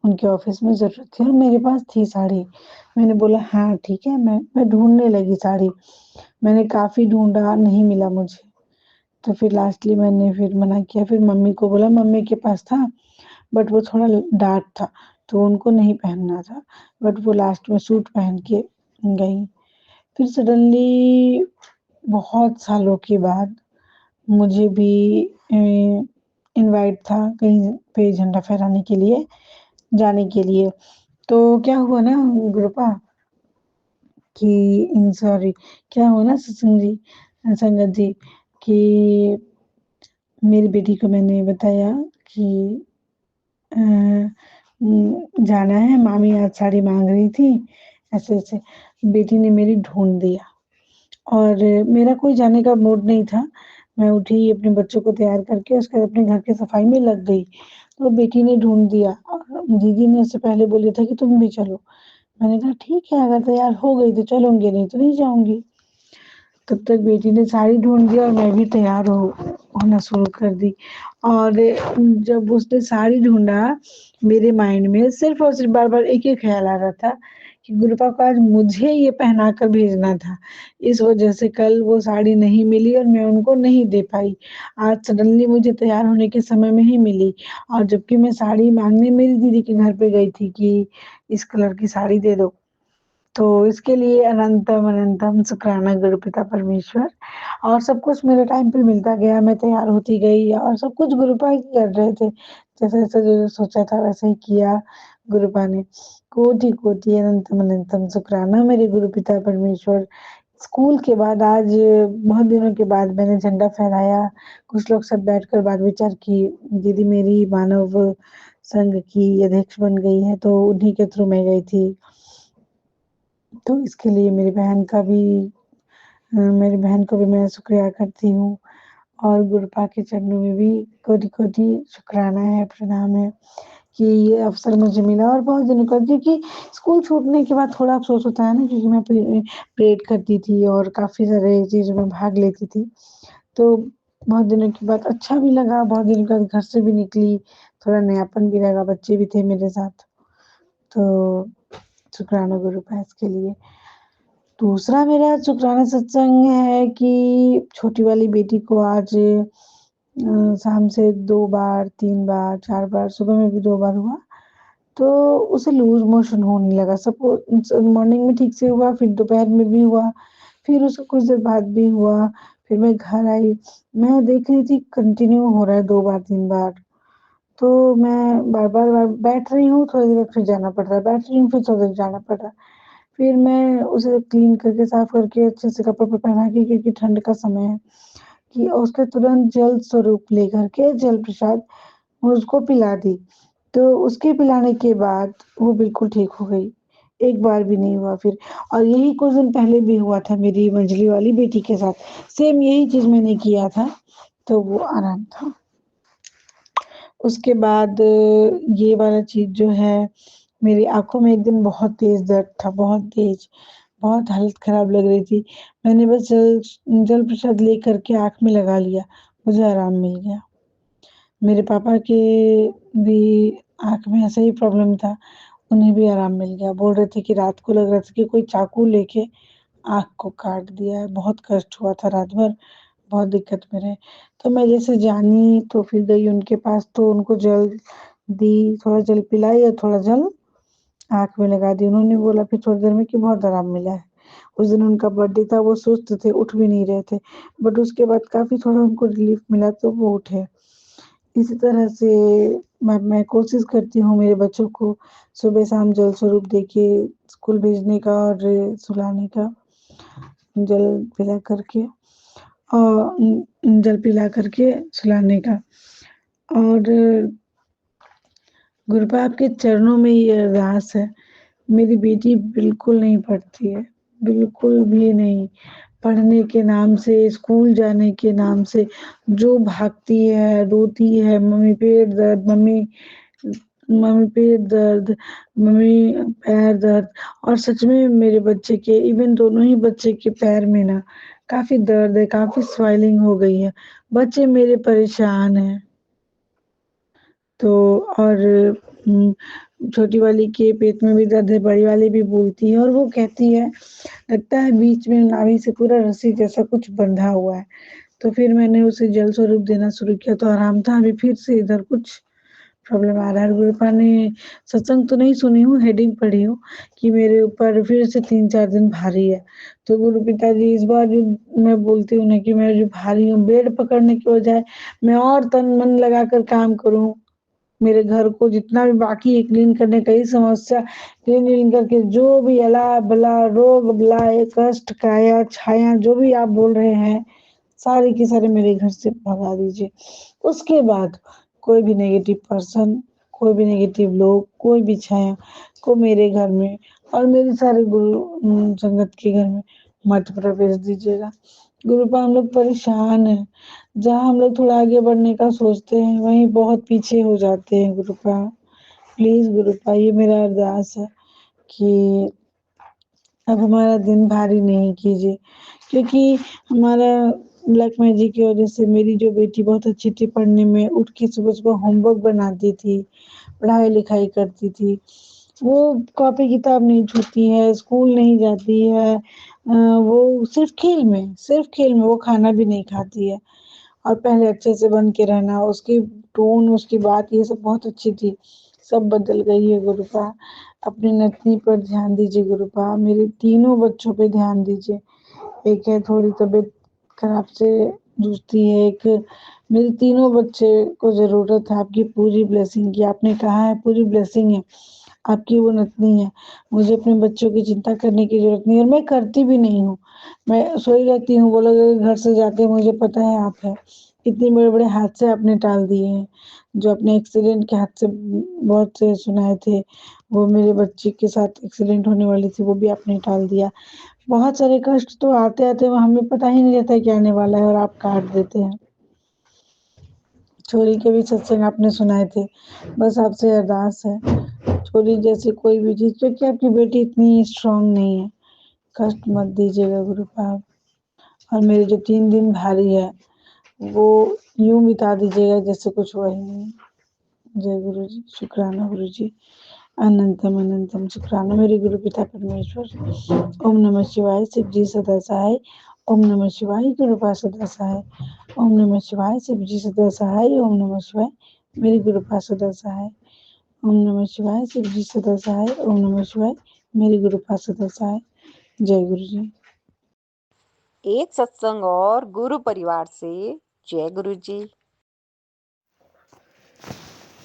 उनके ऑफिस में ज़रूरत थी और मेरे पास थी साड़ी। मैंने बोला हाँ ठीक है, मैं ढूँढने लगी साड़ी। मैंने काफ़ी ढूँढा, नहीं मिला मुझे। तो फिर लास्टली मैंने फिर मना किया, फिर मम्मी को बोला, मम्मी के पास था बट वो थोड़ा डार्क था, तो उनको नहीं पहनना था। बट वो लास्ट में सूट पहन के गईं। फिर सडनली बहुत सालों के बाद मुझे भी इनवाइट था कहीं पे झंडा फहराने के लिए, जाने के लिए। तो क्या हुआ ना गुरुपा कि सॉरी, क्या हुआ ना सत्संग जी, संगत जी, कि मेरी बेटी को मैंने बताया कि जाना है, मामी आज साड़ी मांग रही थी, ऐसे-ऐसे। बेटी ने मेरी ढूँढ दिया और मेरा कोई जाने का मूड नहीं था। मैं उठी, अपने बच्चों को तैयार करके उसके बाद अपने घर की सफाई में लग गई। तो बेटी ने ढूँढ दिया और दीदी ने उससे पहले बोला था कि तुम भी चलो। मैंने कहा ठीक है, अगर तैयार हो गई तो चलूँगी, नहीं तो नहीं जाऊँगी। तब तक बेटी ने साड़ी ढूँढ दिया और मैं भी तैयार होना शुरू कर दी। और जब उसने साड़ी ढूँढा, मेरे माइंड में सिर्फ़ और सिर्फ़ बार-बार एक ही ख़्याल आ रहा था कि गुरुपा को आज मुझे ये पहना कर भेजना था। इस वज़ह से कल वो साड़ी नहीं मिली और मैं उनको नहीं दे पाई। आज सडनली मुझे तैयार होने के समय में ही मिली और जबकि मैं साड़ी माँगने मेरी दीदी के घर पे गई थी कि इस कलर की साड़ी दे दो। तो इसके लिए अनंतम अनंतम शुक्राना गुरुपिता परमेश्वर। और सब कुछ मेरे टाइम पे मिलता गया, मैं तैयार होती गई और सब कुछ गुरुपा ही कर रहे थे। जैसे-जैसे जो सोचा था वैसे ही किया गुरुपा ने। कोटि-कोटि अनंतम अनंतम शुक्राना मेरे गुरुपिता परमेश्वर। स्कूल के बाद आज बहुत दिनों के बाद मैंने झंडा फहराया। कुछ लोग सब बैठकर बात विचार की। दीदी मेरी मानव संघ की अध्यक्ष बन गई है, तो उन्हीं के थ्रू मैं गई थी। तो इसके लिए मेरी बहन को भी मैं शुक्रिया करती हूँ और गुरुपा के चरणों में भी कोटि-कोटि शुक्राना है, प्रणाम है कि ये अवसर मुझे मिला और बहुत दिनों का क्योंकि स्कूल छूटने के बाद थोड़ा अफ़सोस होता है ना क्योंकि मैं परेड करती थी और काफ़ी सारे चीज़ों में भाग लेती थी। तो बहुत दिनों के बाद अच्छा भी लगा, बहुत दिनों के बाद घर से भी निकली, थोड़ा नयापन भी लगा, बच्चे भी थे मेरे साथ। तो शुक्राना गुरुपा इसके लिए। दूसरा मेरा शुक्राना सत्संग है कि छोटी वाली बेटी को आज शाम से 2 बार, 3 बार, 4 बार, सुबह में भी 2 बार हुआ, तो उसे लूज़ मोशन होने लगा। मॉर्निंग में ठीक से हुआ, फिर दोपहर में भी हुआ, फिर उसको कुछ देर बाद भी हुआ, फिर मैं घर आई, मैं देख रही थी कंटिन्यू हो रहा है 2 बार, 3 बार। तो मैं बार-बार बैठ रही हूँ, थोड़ी देर फिर जाना पड़ रहा है, बैठ रही हूँ, फिर थोड़ी देर जाना पड़ रहा है। फिर मैं उसे क्लीन करके, साफ करके, अच्छे से कपड़े पहना के क्योंकि ठंड का समय है कि उसके तुरंत जल स्वरूप लेकर के जल प्रसाद उसको पिला दी। तो उसके पिलाने के बाद वो बिल्कुल ठीक हो गई। एक बार भी नहीं हुआ फिर और यही कुछ दिन पहले भी हुआ था मेरी मंझली वाली बेटी के साथ। सेम यही चीज़ मैंने किया था, तो वो आराम था। उसके बाद ये वाला चीज़ जो है, मेरी आँखों में एक दिन बहुत तेज़ दर्द था, बहुत तेज़, बहुत हालत ख़राब लग रही थी। मैंने बस जल प्रसाद लेकर के आँख में लगा लिया, मुझे आराम मिल गया। मेरे पापा के भी आँख में ऐसा ही प्रॉब्लम था, उन्हें भी आराम मिल गया। बोल रहे थे कि रात को लग रहा था कि कोई चाकू लेके आँख को काट दिया है, बहुत कष्ट हुआ था रात भर, बहुत दिक्कत में रहे। तो मैं जैसे जानी तो फिर गई उनके पास तो उनको जल दी, थोड़ा जल पिलाई और थोड़ा जल आँख में लगा दी। उन्होंने बोला फिर थोड़ी देर में कि बहुत आराम मिला है। उस दिन उनका बर्थडे था, वो सुस्त थे, उठ भी नहीं रहे थे। बट उसके बाद काफ़ी थोड़ा उनको रिलीफ़ मिला तो वो उठे। इसी तरह से मैं कोशिश करती हूँ मेरे बच्चों को सुबह-शाम जल स्वरूप देके स्कूल भेजने का और सुलाने का, जल पिला कर के जल पिला कर के सुलाने का। और गुरुपा आपके चरणों में ये अरदास है, मेरी बेटी बिल्कुल नहीं पढ़ती है, बिल्कुल भी नहीं। पढ़ने के नाम से, स्कूल जाने के नाम से जो भागती है, रोती है, मम्मी पेट दर्द, मम्मी पेट दर्द, मम्मी पैर दर्द और सच में मेरे बच्चे के इवन दोनों ही बच्चे के पैर में ना काफ़ी दर्द है, काफ़ी स्वेलिंग हो गई है। बच्चे मेरे परेशान हैं। तो और उम, छोटी वाली के पेट में भी दर्द है, बड़ी वाली भी बोलती है और वो कहती है, लगता है बीच में नाभि से पूरा रस्सी जैसा कुछ बंधा हुआ है। तो फिर मैंने उसे जल स्वरूप देना शुरू किया तो आराम था, अभी फिर से इधर कुछ प्रॉब्लम आ रहा है। गुरुपा ने सत्संग तो नहीं सुनी हूँ, हेडिंग पढ़ी हूँ कि मेरे ऊपर फिर से 3-4 दिन भारी है। तो गुरु पिताजी इस बार जो मैं बोलती हूँ ना कि मैं जो भारी हूँ, बेड पकड़ने के बजाय मैं और तन-मन लगाकर काम करूँ। मेरे घर को जितना भी बाकी है क्लीन करने का ही समस्या क्लीन करके जो भी अला-बला, रोग-बलाए, कष्ट, काया, छाया जो भी आप बोल रहे हैं, सारे के सारे मेरे घर से भगा दीजिए। उसके बाद कोई भी नेगेटिव पर्सन, कोई भी नेगेटिव लोग, कोई भी छाया को मेरे घर में और मेरी सारी गुरु संगत के घर में मत प्रवेश दीजिएगा। गुरुपा हम लोग परेशान हैं, जहाँ हम लोग थोड़ा आगे बढ़ने का सोचते हैं वहीं बहुत पीछे हो जाते हैं गुरुपा। प्लीज गुरुपा ये मेरा अरदास है कि अब हमारा दिन भारी नहीं कीजिए, क्योंकि हमारा ब्लैक मैजिक की वजह से मेरी जो बेटी बहुत अच्छी थी पढ़ने में, उठ के सुबह-सुबह होमवर्क बनाती थी, पढ़ाई-लिखाई करती थी। वो कॉपी किताब नहीं छूती है, स्कूल नहीं जाती है, वो सिर्फ़ खेल में वो खाना भी नहीं खाती है। और पहले अच्छे से बन के रहना, उसकी टोन, उसकी बात ये सब बहुत अच्छी थी, सब बदल गई है गुरुपा। अपनी नतनी पर ध्यान दीजिए गुरुपा, मेरे तीनों बच्चों पे ध्यान दीजिए। एक है थोड़ी तबीयत खराब से जूझती है, एक मेरे तीनों बच्चे को ज़रूरत है आपकी पूरी ब्लेसिंग की। आपने कहा है पूरी ब्लेसिंग है, आपकी वो नतनी है। मुझे अपने बच्चों की चिंता करने की ज़रूरत नहीं है और मैं करती भी नहीं हूँ। मैं सोई रहती हूँ, वो लोग घर से जाते हैं, मुझे पता है आप हैं। इतने बड़े-बड़े हादसे आपने टाल दिए हैं, जो अपने एक्सीडेंट के हादसे बहुत से सुनाए थे, वो मेरे बच्चे के साथ एक्सीडेंट होने वाली थी, वो भी आपने टाल दिया। बहुत सारे कष्ट तो आते-आते वो हमें पता ही नहीं रहता है क्या आने वाला है और आप काट देते हैं। छोरी के भी सत्संग आपने सुनाए थे, बस आपसे अरदास है, छोरी जैसी कोई भी चीज़, क्योंकि आपकी बेटी इतनी स्ट्रॉन्ग नहीं है, कष्ट मत दीजिएगा गुरु पाप। और मेरे जो 3 दिन भारी है, वो यूँ बिता दीजिएगा जैसे कुछ हुआ ही नहीं। जय गुरु जी, शुक्राना गुरु जी, अनंतम अनंतम शुक्राना मेरे गुरु पिता परमेश्वर। ओम नमः शिवाय, शिव जी सदा सहाय। ओम नमः शिवाय, गुरुपा सदा सहाय। ओम नमः शिवाय, शिव जी सदा सहाय। ओम नमः शिवाय, मेरी गुरुपा सदा सहाय। ओम नमः शिवाय, शिव जी सदा सहाय। ओम नमः शिवाय, मेरी गुरुपा सदा सहाय। जय गुरु जी।
एक सत्संग और गुरु परिवार से। जय गुरु जी।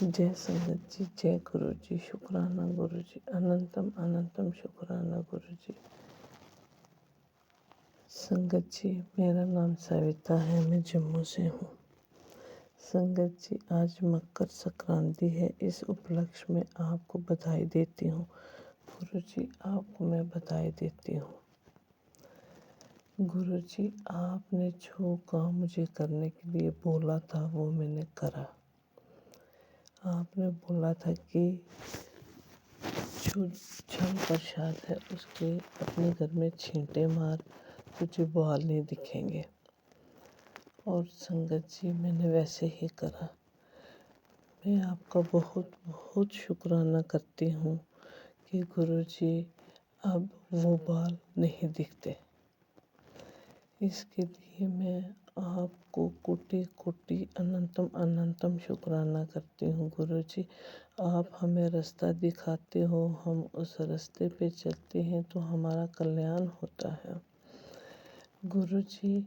जय संगत जी, जय गुरु जी, शुक्राना गुरु जी, अनंतम अनंतम शुक्राना गुरु जी। संगत जी, मेरा नाम सविता है, मैं जम्मू से हूँ। संगत जी, आज मकर संक्रांति है, इस उपलक्ष्य में आपको बधाई देती हूँ। गुरु जी, आपको मैं बधाई देती हूँ। गुरु जी, आपने जो काम मुझे करने के लिए बोला था वो मैंने करा। आपने बोला था कि जो छल प्रसाद है उसके अपने घर में छींटे मार, तुझे बाल नहीं दिखेंगे। और संगत जी, मैंने वैसे ही करा। मैं आपका बहुत बहुत शुक्राना करती हूँ कि गुरु जी अब वो बाल नहीं दिखते। इसके लिए मैं आपको कोटि कोटि अनंतम अनंतम शुक्राना करती हूँ गुरु जी। आप हमें रास्ता दिखाते हो, हम उस रास्ते पे चलते हैं तो हमारा कल्याण होता है। गुरु जी,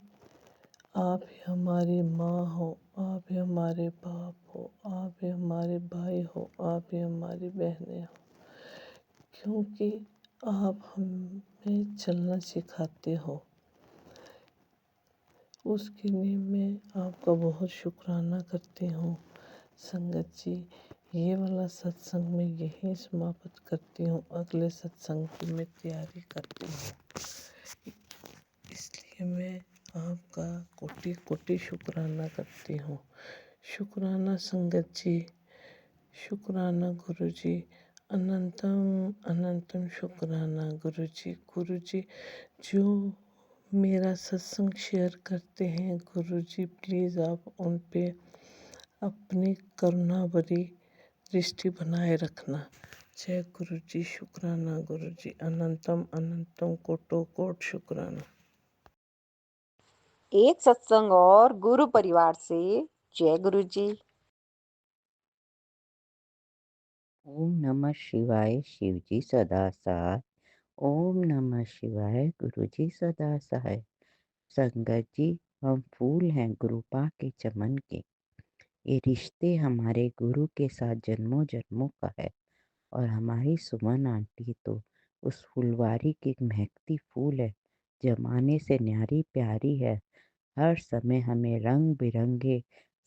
आप ही हमारी माँ हो, आप ही हमारे बाप हो, आप ही हमारे भाई हो, आप ही हमारी बहनें हो, क्योंकि आप हमें चलना सिखाते हो। उसके लिए मैं आपका बहुत शुक्राना करती हूँ। संगत जी, ये वाला सत्संग मैं यहीं समाप्त करती हूँ, अगले सत्संग की मैं तैयारी करती हूँ। इसलिए मैं आपका कोटि कोटि शुक्राना करती हूँ। शुक्राना संगत जी, शुक्राना गुरु जी, अनंतम अनंतम शुक्राना गुरु जी। गुरु जी, जो मेरा सत्संग शेयर करते हैं गुरु जी, प्लीज़ आप उन पे अपनी करुणा भरी दृष्टि बनाए रखना। जय गुरु जी, शुक्राना गुरु जी, अनंतम अनंतम कोटो कोट शुक्राना।
एक सत्संग और गुरु परिवार से। जय गुरु जी।
ओम नमः शिवाय, शिव जी सदा सहाय। ओम नमः शिवाय, गुरु जी सदा सहाय। संगत जी, हम फूल हैं गुरुपा के चमन के। ये रिश्ते हमारे गुरु के साथ जन्मों जन्मों का है। और हमारी सुमन आंटी तो उस फुलवारी की महकती फूल है, जमाने से न्यारी प्यारी है। हर समय हमें रंग बिरंगे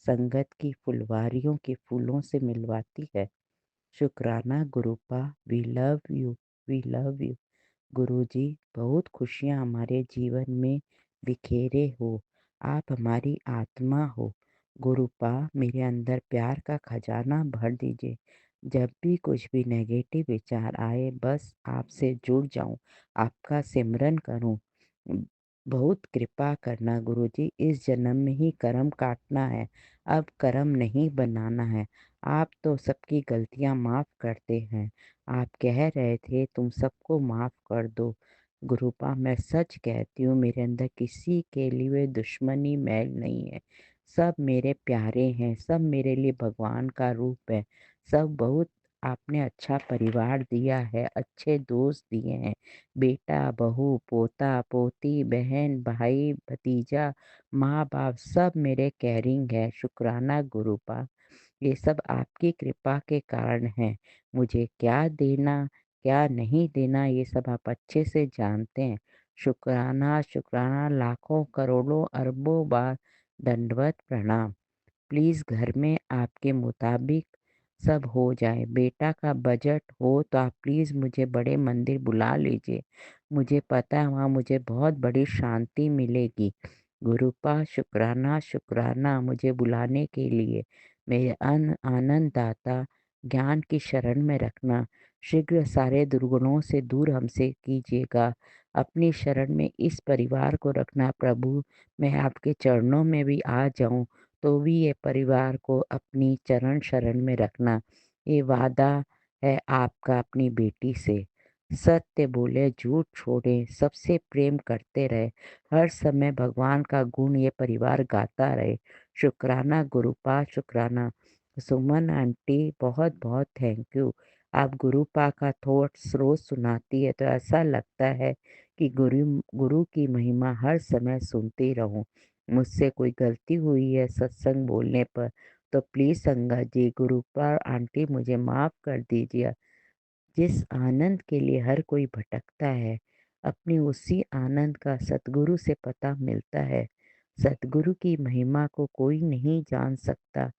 संगत की फुलवारियों के फूलों से मिलवाती है। शुक्राना गुरुपा, we love you. We love you. गुरुजी, बहुत खुशियाँ हमारे जीवन में बिखेरे हो। आप हमारी आत्मा हो। गुरुपा, मेरे अंदर प्यार का खजाना भर दीजिए। जब भी कुछ भी नेगेटिव विचार आए, बस आपसे जुड़ जाऊं, आपका सिमरन करूं। बहुत कृपा करना गुरुजी, इस जन्म में ही कर्म काटना है, अब कर्म नहीं बनाना है। आप तो सबकी गलतियां माफ करते हैं। आप कह रहे थे तुम सबको माफ कर दो। गुरुपा, मैं सच कहती हूँ, मेरे अंदर किसी के लिए दुश्मनी मैल नहीं है। सब मेरे प्यारे हैं, सब मेरे लिए भगवान का रूप है। सब बहुत आपने अच्छा परिवार दिया है, अच्छे दोस्त दिए हैं। बेटा, बहू, पोता, पोती, बहन, भाई, भतीजा, माँ बाप सब मेरे केयरिंग है। शुक्राना गुरुपा, ये सब आपकी कृपा के कारण है। मुझे क्या देना क्या नहीं देना ये सब आप अच्छे से जानते हैं। शुक्राना शुक्राना, लाखों करोड़ों अरबों बार दंडवत प्रणाम। प्लीज़ घर में आपके मुताबिक सब हो जाए। बेटा का बजट हो तो आप प्लीज़ मुझे बड़े मंदिर बुला लीजिए। मुझे पता है वहाँ मुझे बहुत बड़ी शांति मिलेगी। गुरुपा, शुक्राना शुक्राना मुझे बुलाने के लिए। मेरे आनंद दाता ज्ञान की शरण में रखना। शीघ्र सारे दुर्गुणों से दूर हमसे कीजिएगा। अपनी शरण में इस परिवार को रखना प्रभु। मैं आपके चरणों में भी आ जाऊं तो भी ये परिवार को अपनी चरण शरण में रखना। ये वादा है आपका अपनी बेटी से। सत्य बोले, झूठ छोड़े, सबसे प्रेम करते रहे। हर समय भगवान का गुण ये परिवार गाता रहे। शुक्राना गुरुपा, शुक्राना। सुमन आंटी, बहुत बहुत थैंक यू। आप गुरुपा का थॉट्स रोज सुनाती है तो ऐसा लगता है कि गुरु गुरु की महिमा हर समय सुनती रहूं। मुझसे कोई गलती हुई है सत्संग बोलने पर तो प्लीज़ संगत जी, गुरुपा आंटी मुझे माफ़ कर दीजिए। जिस आनंद के लिए हर कोई भटकता है, अपनी उसी आनंद का सतगुरु से पता मिलता है। सतगुरु की महिमा को कोई नहीं जान सकता।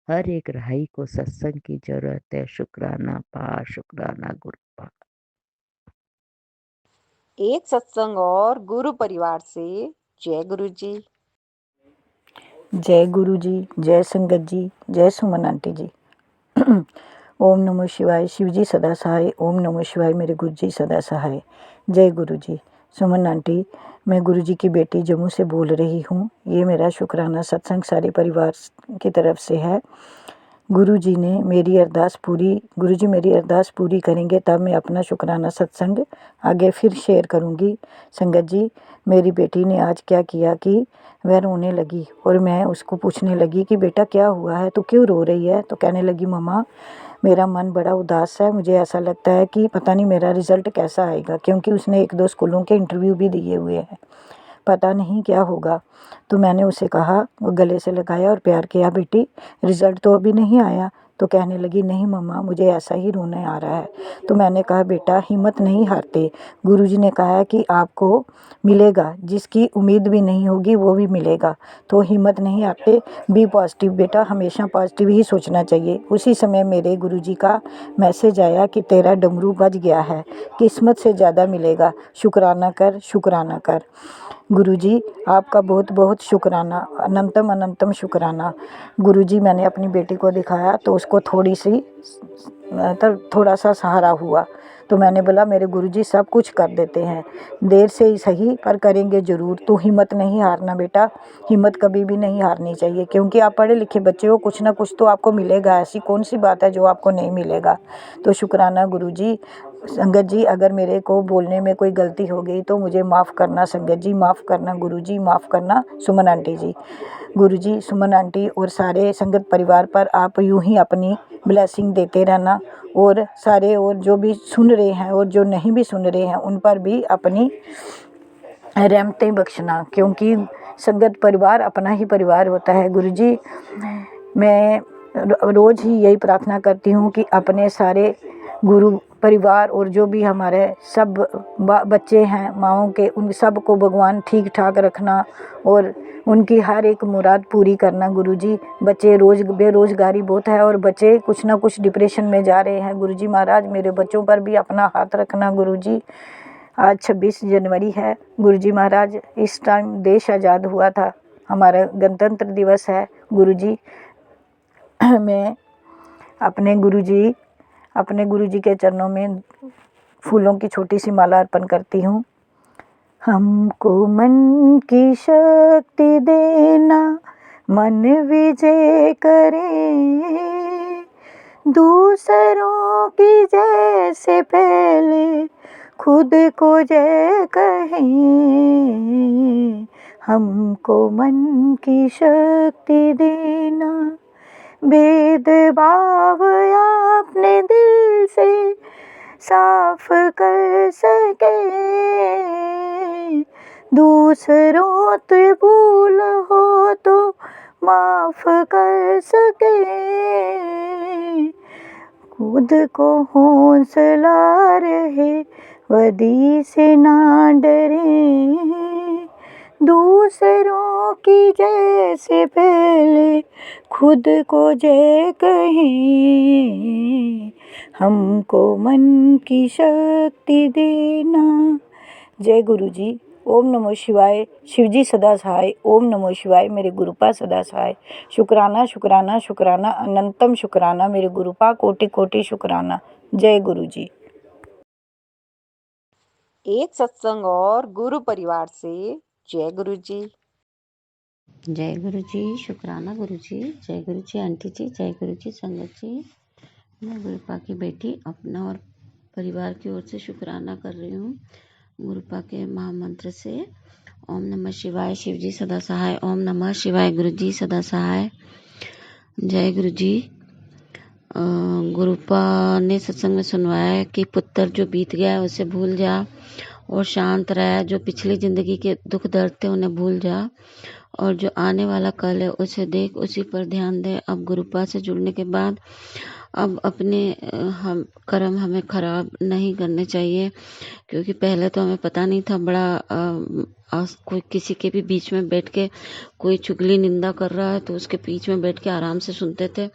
हर एक राही को सत्संग की जरूरत है। शुक्राना पा, शुक्राना गुरुपा।
एक सत्संग और गुरु परिवार से। जय गुरु जी।
जय गुरु जी, जय संगत जी, जय सुमन आंटी जी। ओम नमो शिवाय, शिव जी सदा सहाय। ओम नमो शिवाय, मेरे गुरु जी सदा सहाय। जय गुरु जी। सुमन आंटी, मैं गुरु जी की बेटी जम्मू से बोल रही हूँ। ये मेरा शुक्राना सत्संग सारे परिवार की तरफ से है। गुरु जी ने मेरी अरदास पूरी गुरु जी मेरी अरदास पूरी करेंगे तब मैं अपना शुक्राना सत्संग आगे फिर शेयर करूँगी। संगत जी, मेरी बेटी ने आज क्या किया कि वह रोने लगी और मैं उसको पूछने लगी कि बेटा क्या हुआ है, तू क्यों रो रही है? तो कहने लगी मम्मा, मेरा मन बड़ा उदास है, मुझे ऐसा लगता है कि पता नहीं मेरा रिज़ल्ट कैसा आएगा, क्योंकि उसने 1-2 स्कूलों के इंटरव्यू भी दिए हुए हैं, पता नहीं क्या होगा। तो मैंने उसे कहा, वो गले से लगाया और प्यार किया, बेटी रिज़ल्ट तो अभी नहीं आया। तो कहने लगी नहीं मम्मा, मुझे ऐसा ही रोने आ रहा है। तो मैंने कहा बेटा हिम्मत नहीं हारते, गुरुजी ने कहा है कि आपको मिलेगा, जिसकी उम्मीद भी नहीं होगी वो भी मिलेगा। तो हिम्मत नहीं हारते, बी पॉजिटिव बेटा, हमेशा पॉजिटिव ही सोचना चाहिए। उसी समय मेरे गुरुजी का मैसेज आया कि तेरा डमरू बज गया है, किस्मत से ज़्यादा मिलेगा, शुक्राना कर, शुक्राना कर। गुरुजी आपका बहुत बहुत शुक्राना, अनंतम अनंतम शुक्राना। गुरुजी, मैंने अपनी बेटी को दिखाया तो उसको थोड़ा सा सहारा हुआ। तो मैंने बोला मेरे गुरुजी सब कुछ कर देते हैं, देर से ही सही पर करेंगे ज़रूर। तू हिम्मत नहीं हारना बेटा, हिम्मत कभी भी नहीं हारनी चाहिए, क्योंकि आप पढ़े लिखे बच्चे हो, कुछ ना कुछ तो आपको मिलेगा। ऐसी कौन सी बात है जो आपको नहीं मिलेगा। तो शुक्राना गुरुजी। संगत जी, अगर मेरे को बोलने में कोई गलती हो गई तो मुझे माफ़ करना। संगत जी माफ़ करना, गुरुजी माफ़ करना, सुमन आंटी जी। गुरुजी, सुमन आंटी और सारे संगत परिवार पर आप यूं ही अपनी ब्लेसिंग देते रहना, और सारे और जो भी सुन रहे हैं और जो नहीं भी सुन रहे हैं उन पर भी अपनी रहमतें बख्शना, क्योंकि संगत परिवार अपना ही परिवार होता है। गुरुजी, मैं रोज़ ही यही प्रार्थना करती हूँ कि अपने सारे गुरु परिवार और जो भी हमारे सब बच्चे हैं माँओं के, उन सब को भगवान ठीक ठाक रखना और उनकी हर एक मुराद पूरी करना गुरुजी। बच्चे बेरोजगारी बहुत है और बच्चे कुछ ना कुछ डिप्रेशन में जा रहे हैं गुरुजी महाराज, मेरे बच्चों पर भी अपना हाथ रखना गुरुजी। आज 26 जनवरी है गुरुजी महाराज, इस टाइम देश आज़ाद हुआ था, हमारा गणतंत्र दिवस है गुरुजी। मैं अपने गुरुजी के चरणों में फूलों की छोटी सी माला अर्पण करती हूँ। हमको मन की शक्ति देना, मन विजय करें, दूसरों की जय से पहले खुद को जय कहें। हमको मन की शक्ति देना, भेदभाव अपने दिल से साफ कर सके, दूसरों पे भूल हो तो माफ कर सके, खुद को हौसला रहे वदी से ना डरे, दूसरों की जय से पहले खुद को जय कहें। हमको मन की शक्ति देना। जय गुरु जी। ओम नमो शिवाय। शिवजी सदा सहाय। ओम नमो शिवाय। मेरे गुरुपा सदा सहाय। शुक्राना शुक्राना शुक्राना अनंतम शुक्राना, मेरे गुरुपा कोटि कोटि शुक्राना। जय गुरु जी।
एक सत्संग और गुरु परिवार से जय गुरु जी।
जय गुरु जी। शुक्राना गुरु जी। जय गुरु जी आंटी जी। जय गुरु जी संगत जी। मैं गुरुपा की बेटी अपना और परिवार की ओर से शुक्राना कर रही हूँ गुरुपा के महामंत्र से। ओम नमः शिवाय। शिव जी सदा सहाय। ओम नमः शिवाय। गुरु जी सदा सहाय। जय गुरु जी। गुरुपा ने सत्संग में सुनवाया है कि पुत्र जो बीत गया है उसे भूल जा और शांत रह, जो पिछली जिंदगी के दुख दर्द थे उन्हें भूल जा और जो आने वाला कल है उसे देख, उसी पर ध्यान दे। अब गुरुपा से जुड़ने के बाद अब अपने कर्म हमें खराब नहीं करने चाहिए, क्योंकि पहले तो हमें पता नहीं था। बड़ा कोई किसी के भी बीच में बैठ के कोई चुगली निंदा कर रहा है तो उसके बीच में बैठ के आराम से सुनते थे।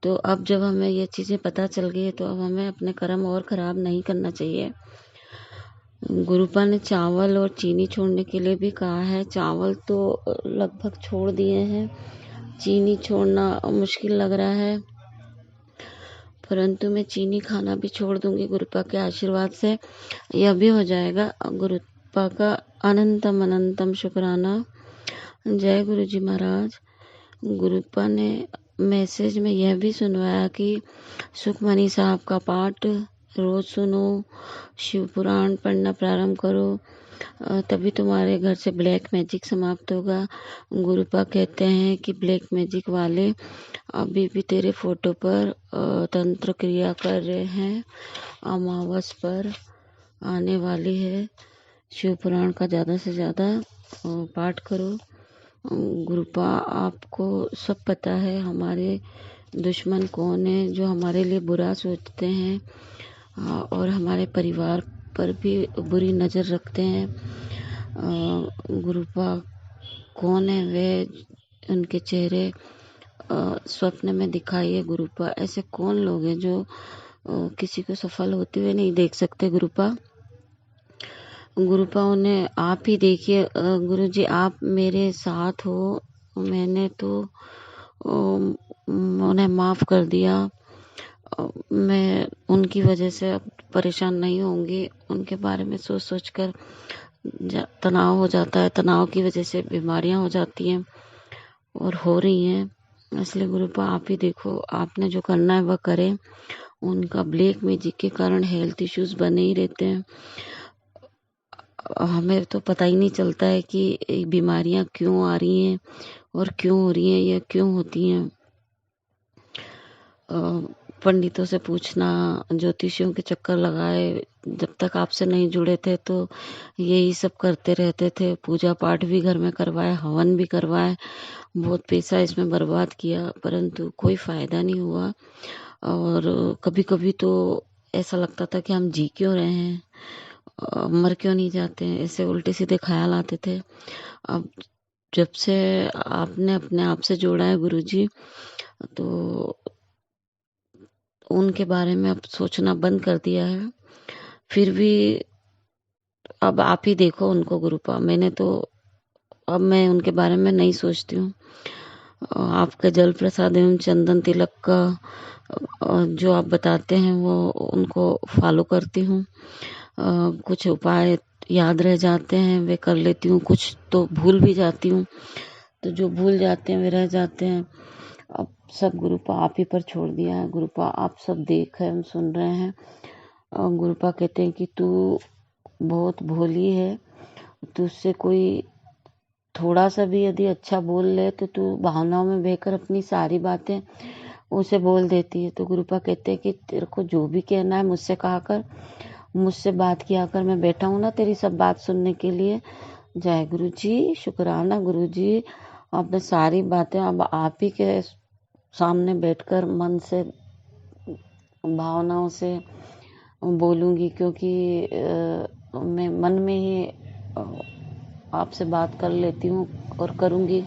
तो अब जब हमें ये चीज़ें पता चल गई है तो अब हमें अपने कर्म और ख़राब नहीं करना चाहिए। गुरुपा ने चावल और चीनी छोड़ने के लिए भी कहा है। चावल तो लगभग छोड़ दिए हैं, चीनी छोड़ना मुश्किल लग रहा है, परंतु मैं चीनी खाना भी छोड़ दूंगी गुरुपा के आशीर्वाद से, यह भी हो जाएगा। गुरुपा का अनंतम अनंतम शुक्राना। जय गुरु जी महाराज। गुरुपा ने मैसेज में यह भी सुनवाया कि सुखमनी साहब का पाठ रोज सुनो, शिव पुराण पढ़ना प्रारंभ करो, तभी तुम्हारे घर से ब्लैक मैजिक समाप्त होगा। गुरुपा कहते हैं कि ब्लैक मैजिक वाले अभी भी तेरे फोटो पर तंत्र क्रिया कर रहे हैं। अमावस पर आने वाली है, शिव पुराण का ज़्यादा से ज़्यादा पाठ करो। गुरुपा आपको सब पता है हमारे दुश्मन कौन है, जो हमारे लिए बुरा सोचते हैं और हमारे परिवार पर भी बुरी नज़र रखते हैं। गुरुपा कौन है वे, उनके चेहरे स्वप्न में दिखाइए गुरुपा। ऐसे कौन लोग हैं जो किसी को सफल होते हुए नहीं देख सकते गुरुपा। गुरुपा उन्हें आप ही देखिए। गुरु जी आप मेरे साथ हो, मैंने तो उन्हें माफ़ कर दिया, मैं उनकी वजह से अब परेशान नहीं होंगी। उनके बारे में सोच सोच कर तनाव हो जाता है, तनाव की वजह से बीमारियां हो जाती हैं और हो रही हैं। इसलिए गुरुपा आप ही देखो, आपने जो करना है वह करें। उनका ब्लैक मैजिक के कारण हेल्थ इश्यूज बने ही रहते हैं। हमें तो पता ही नहीं चलता है कि बीमारियां क्यों आ रही हैं और क्यों हो रही हैं, या क्यों होती हैं। पंडितों से पूछना, ज्योतिषियों के चक्कर लगाए, जब तक आपसे नहीं जुड़े थे तो यही सब करते रहते थे। पूजा पाठ भी घर में करवाए, हवन भी करवाए, बहुत पैसा इसमें बर्बाद किया, परंतु कोई फ़ायदा नहीं हुआ। और कभी कभी तो ऐसा लगता था कि हम जी क्यों रहे हैं, मर क्यों नहीं जाते हैं, ऐसे उल्टे सीधे ख्याल आते थे। अब जब से आपने अपने आप से जोड़ा है गुरुजी, तो उनके बारे में अब सोचना बंद कर दिया है। फिर भी अब आप ही देखो उनको गुरुपा, मैंने तो अब मैं उनके बारे में नहीं सोचती हूँ। आपका जल प्रसाद एवं चंदन तिलक का जो आप बताते हैं वो उनको फॉलो करती हूँ। कुछ उपाय याद रह जाते हैं वे कर लेती हूँ, कुछ तो भूल भी जाती हूँ, तो जो भूल जाते हैं वे रह जाते हैं। अब सब गुरुपा आप ही पर छोड़ दिया है। गुरुपा आप सब देख रहे हैं, सुन रहे हैं। गुरुपा कहते हैं कि तू बहुत भोली है, तुझसे कोई थोड़ा सा भी यदि अच्छा बोल ले तो तू भावनाओं में बहकर अपनी सारी बातें उसे बोल देती है। तो गुरुपा कहते हैं कि तेरे को जो भी कहना है मुझसे कहा कर, मुझसे बात किया कर, मैं बैठा हूँ ना तेरी सब बात सुनने के लिए। जय गुरु जी, शुक्राना गुरु जी। आपने सारी बातें अब आप ही के सामने बैठकर मन से भावनाओं से बोलूँगी, क्योंकि मैं मन में ही आपसे बात कर लेती हूँ और करूँगी,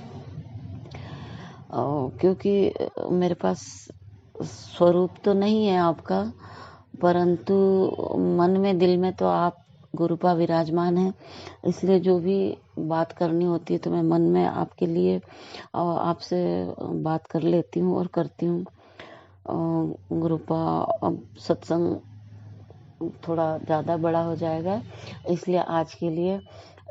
क्योंकि मेरे पास स्वरूप तो नहीं है आपका, परंतु मन में दिल में तो आप गुरुपा विराजमान है। इसलिए जो भी बात करनी होती है तो मैं मन में आपके लिए आपसे बात कर लेती हूँ और करती हूँ। गुरुपा अब सत्संग थोड़ा ज़्यादा बड़ा हो जाएगा, इसलिए आज के लिए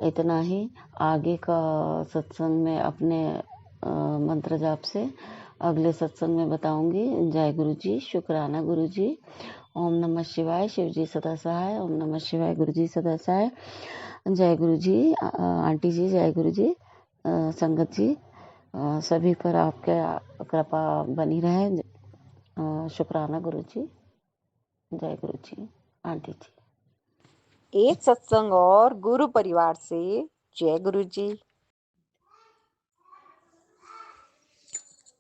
इतना ही। आगे का सत्संग में अपने मंत्र जाप से अगले सत्संग में बताऊंगी। जय गुरु जी, शुक्राना गुरु जी। ओम नमः शिवाय, शिव जी सदा सहाय। ओम नमः शिवाय, गुरु जी सदा सहाय। जय गुरु जी, आंटी जी, जय गुरु जी, संगत जी, सभी पर आपके कृपा बनी रहे। शुक्राना गुरु जी, जय गुरु जी, आंटी जी।
एक सत्संग और गुरु परिवार से। जय गुरु जी।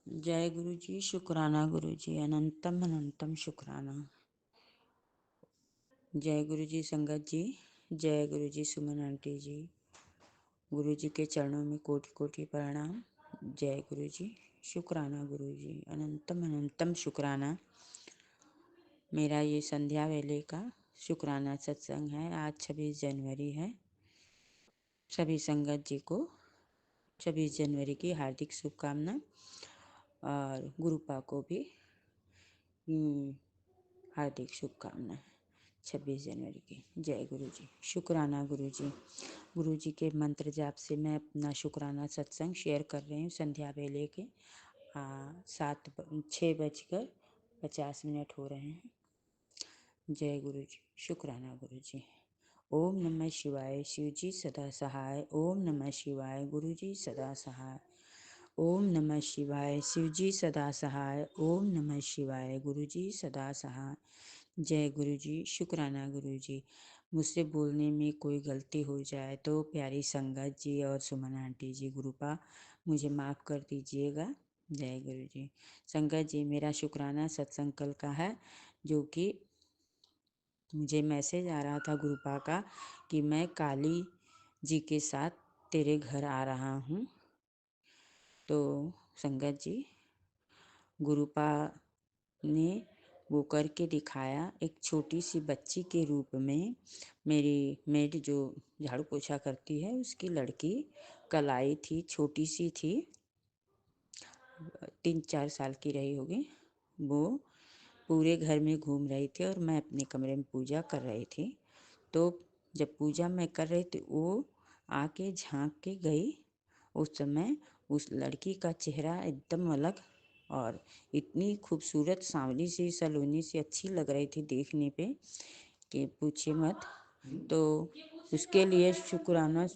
जय गुरु जी, शुक्राना गुरु जी, अनंतम अनंतम शुक्राना। जय गुरु जी संगत जी, जय गुरु जी सुमन आंटी जी। गुरु जी के चरणों में कोटि कोटि प्रणाम। जय गुरु जी, शुक्राना गुरु जी, अनंतम अनंतम शुक्राना। मेरा ये संध्या वेले का शुक्राना सत्संग है। आज 26 जनवरी है। सभी संगत जी को 26 जनवरी की हार्दिक शुभकामना, और गुरुपा को भी हार्दिक शुभकामना 26 जनवरी की। जय गुरु जी, शुक्राना गुरु जी। गुरु जी के मंत्र जाप से मैं अपना शुक्राना सत्संग शेयर कर रही हूँ। संध्या वेले के 6:50 हो रहे हैं। जय गुरु जी, शुक्राना गुरु जी। ओम नमः शिवाय, शिव जी सदा सहाय। ओम नमः शिवाय, गुरु जी सदा सहाय। ओम नमः शिवाय, शिव जी सदा सहाय। ओम नमः शिवाय, गुरु जी सदा सहाय। जय गुरु जी, शुक्राना गुरु जी। मुझसे बोलने में कोई गलती हो जाए तो प्यारी संगत जी और सुमन आंटी जी, गुरुपा मुझे माफ़ कर दीजिएगा। जय गुरु जी। संगत जी, मेरा शुक्राना सत्संग कल का है, जो कि मुझे मैसेज आ रहा था गुरुपा का कि मैं काली जी के साथ तेरे घर आ रहा हूँ। तो संगत जी, गुरुपा ने वो करके दिखाया। एक छोटी सी बच्ची के रूप में मेरी मेड जो झाड़ू पोछा करती है उसकी लड़की कल आई थी। छोटी सी थी, 3-4 साल की रही होगी। वो पूरे घर में घूम रही थी और मैं अपने कमरे में पूजा कर रही थी। तो जब पूजा मैं कर रही थी वो आके झांक के गई। उस समय उस लड़की का चेहरा एकदम अलग और इतनी खूबसूरत सांवली सी सलोनी सी अच्छी लग रही थी देखने पे कि पूछे मत। तो उसके लिए शुक्राना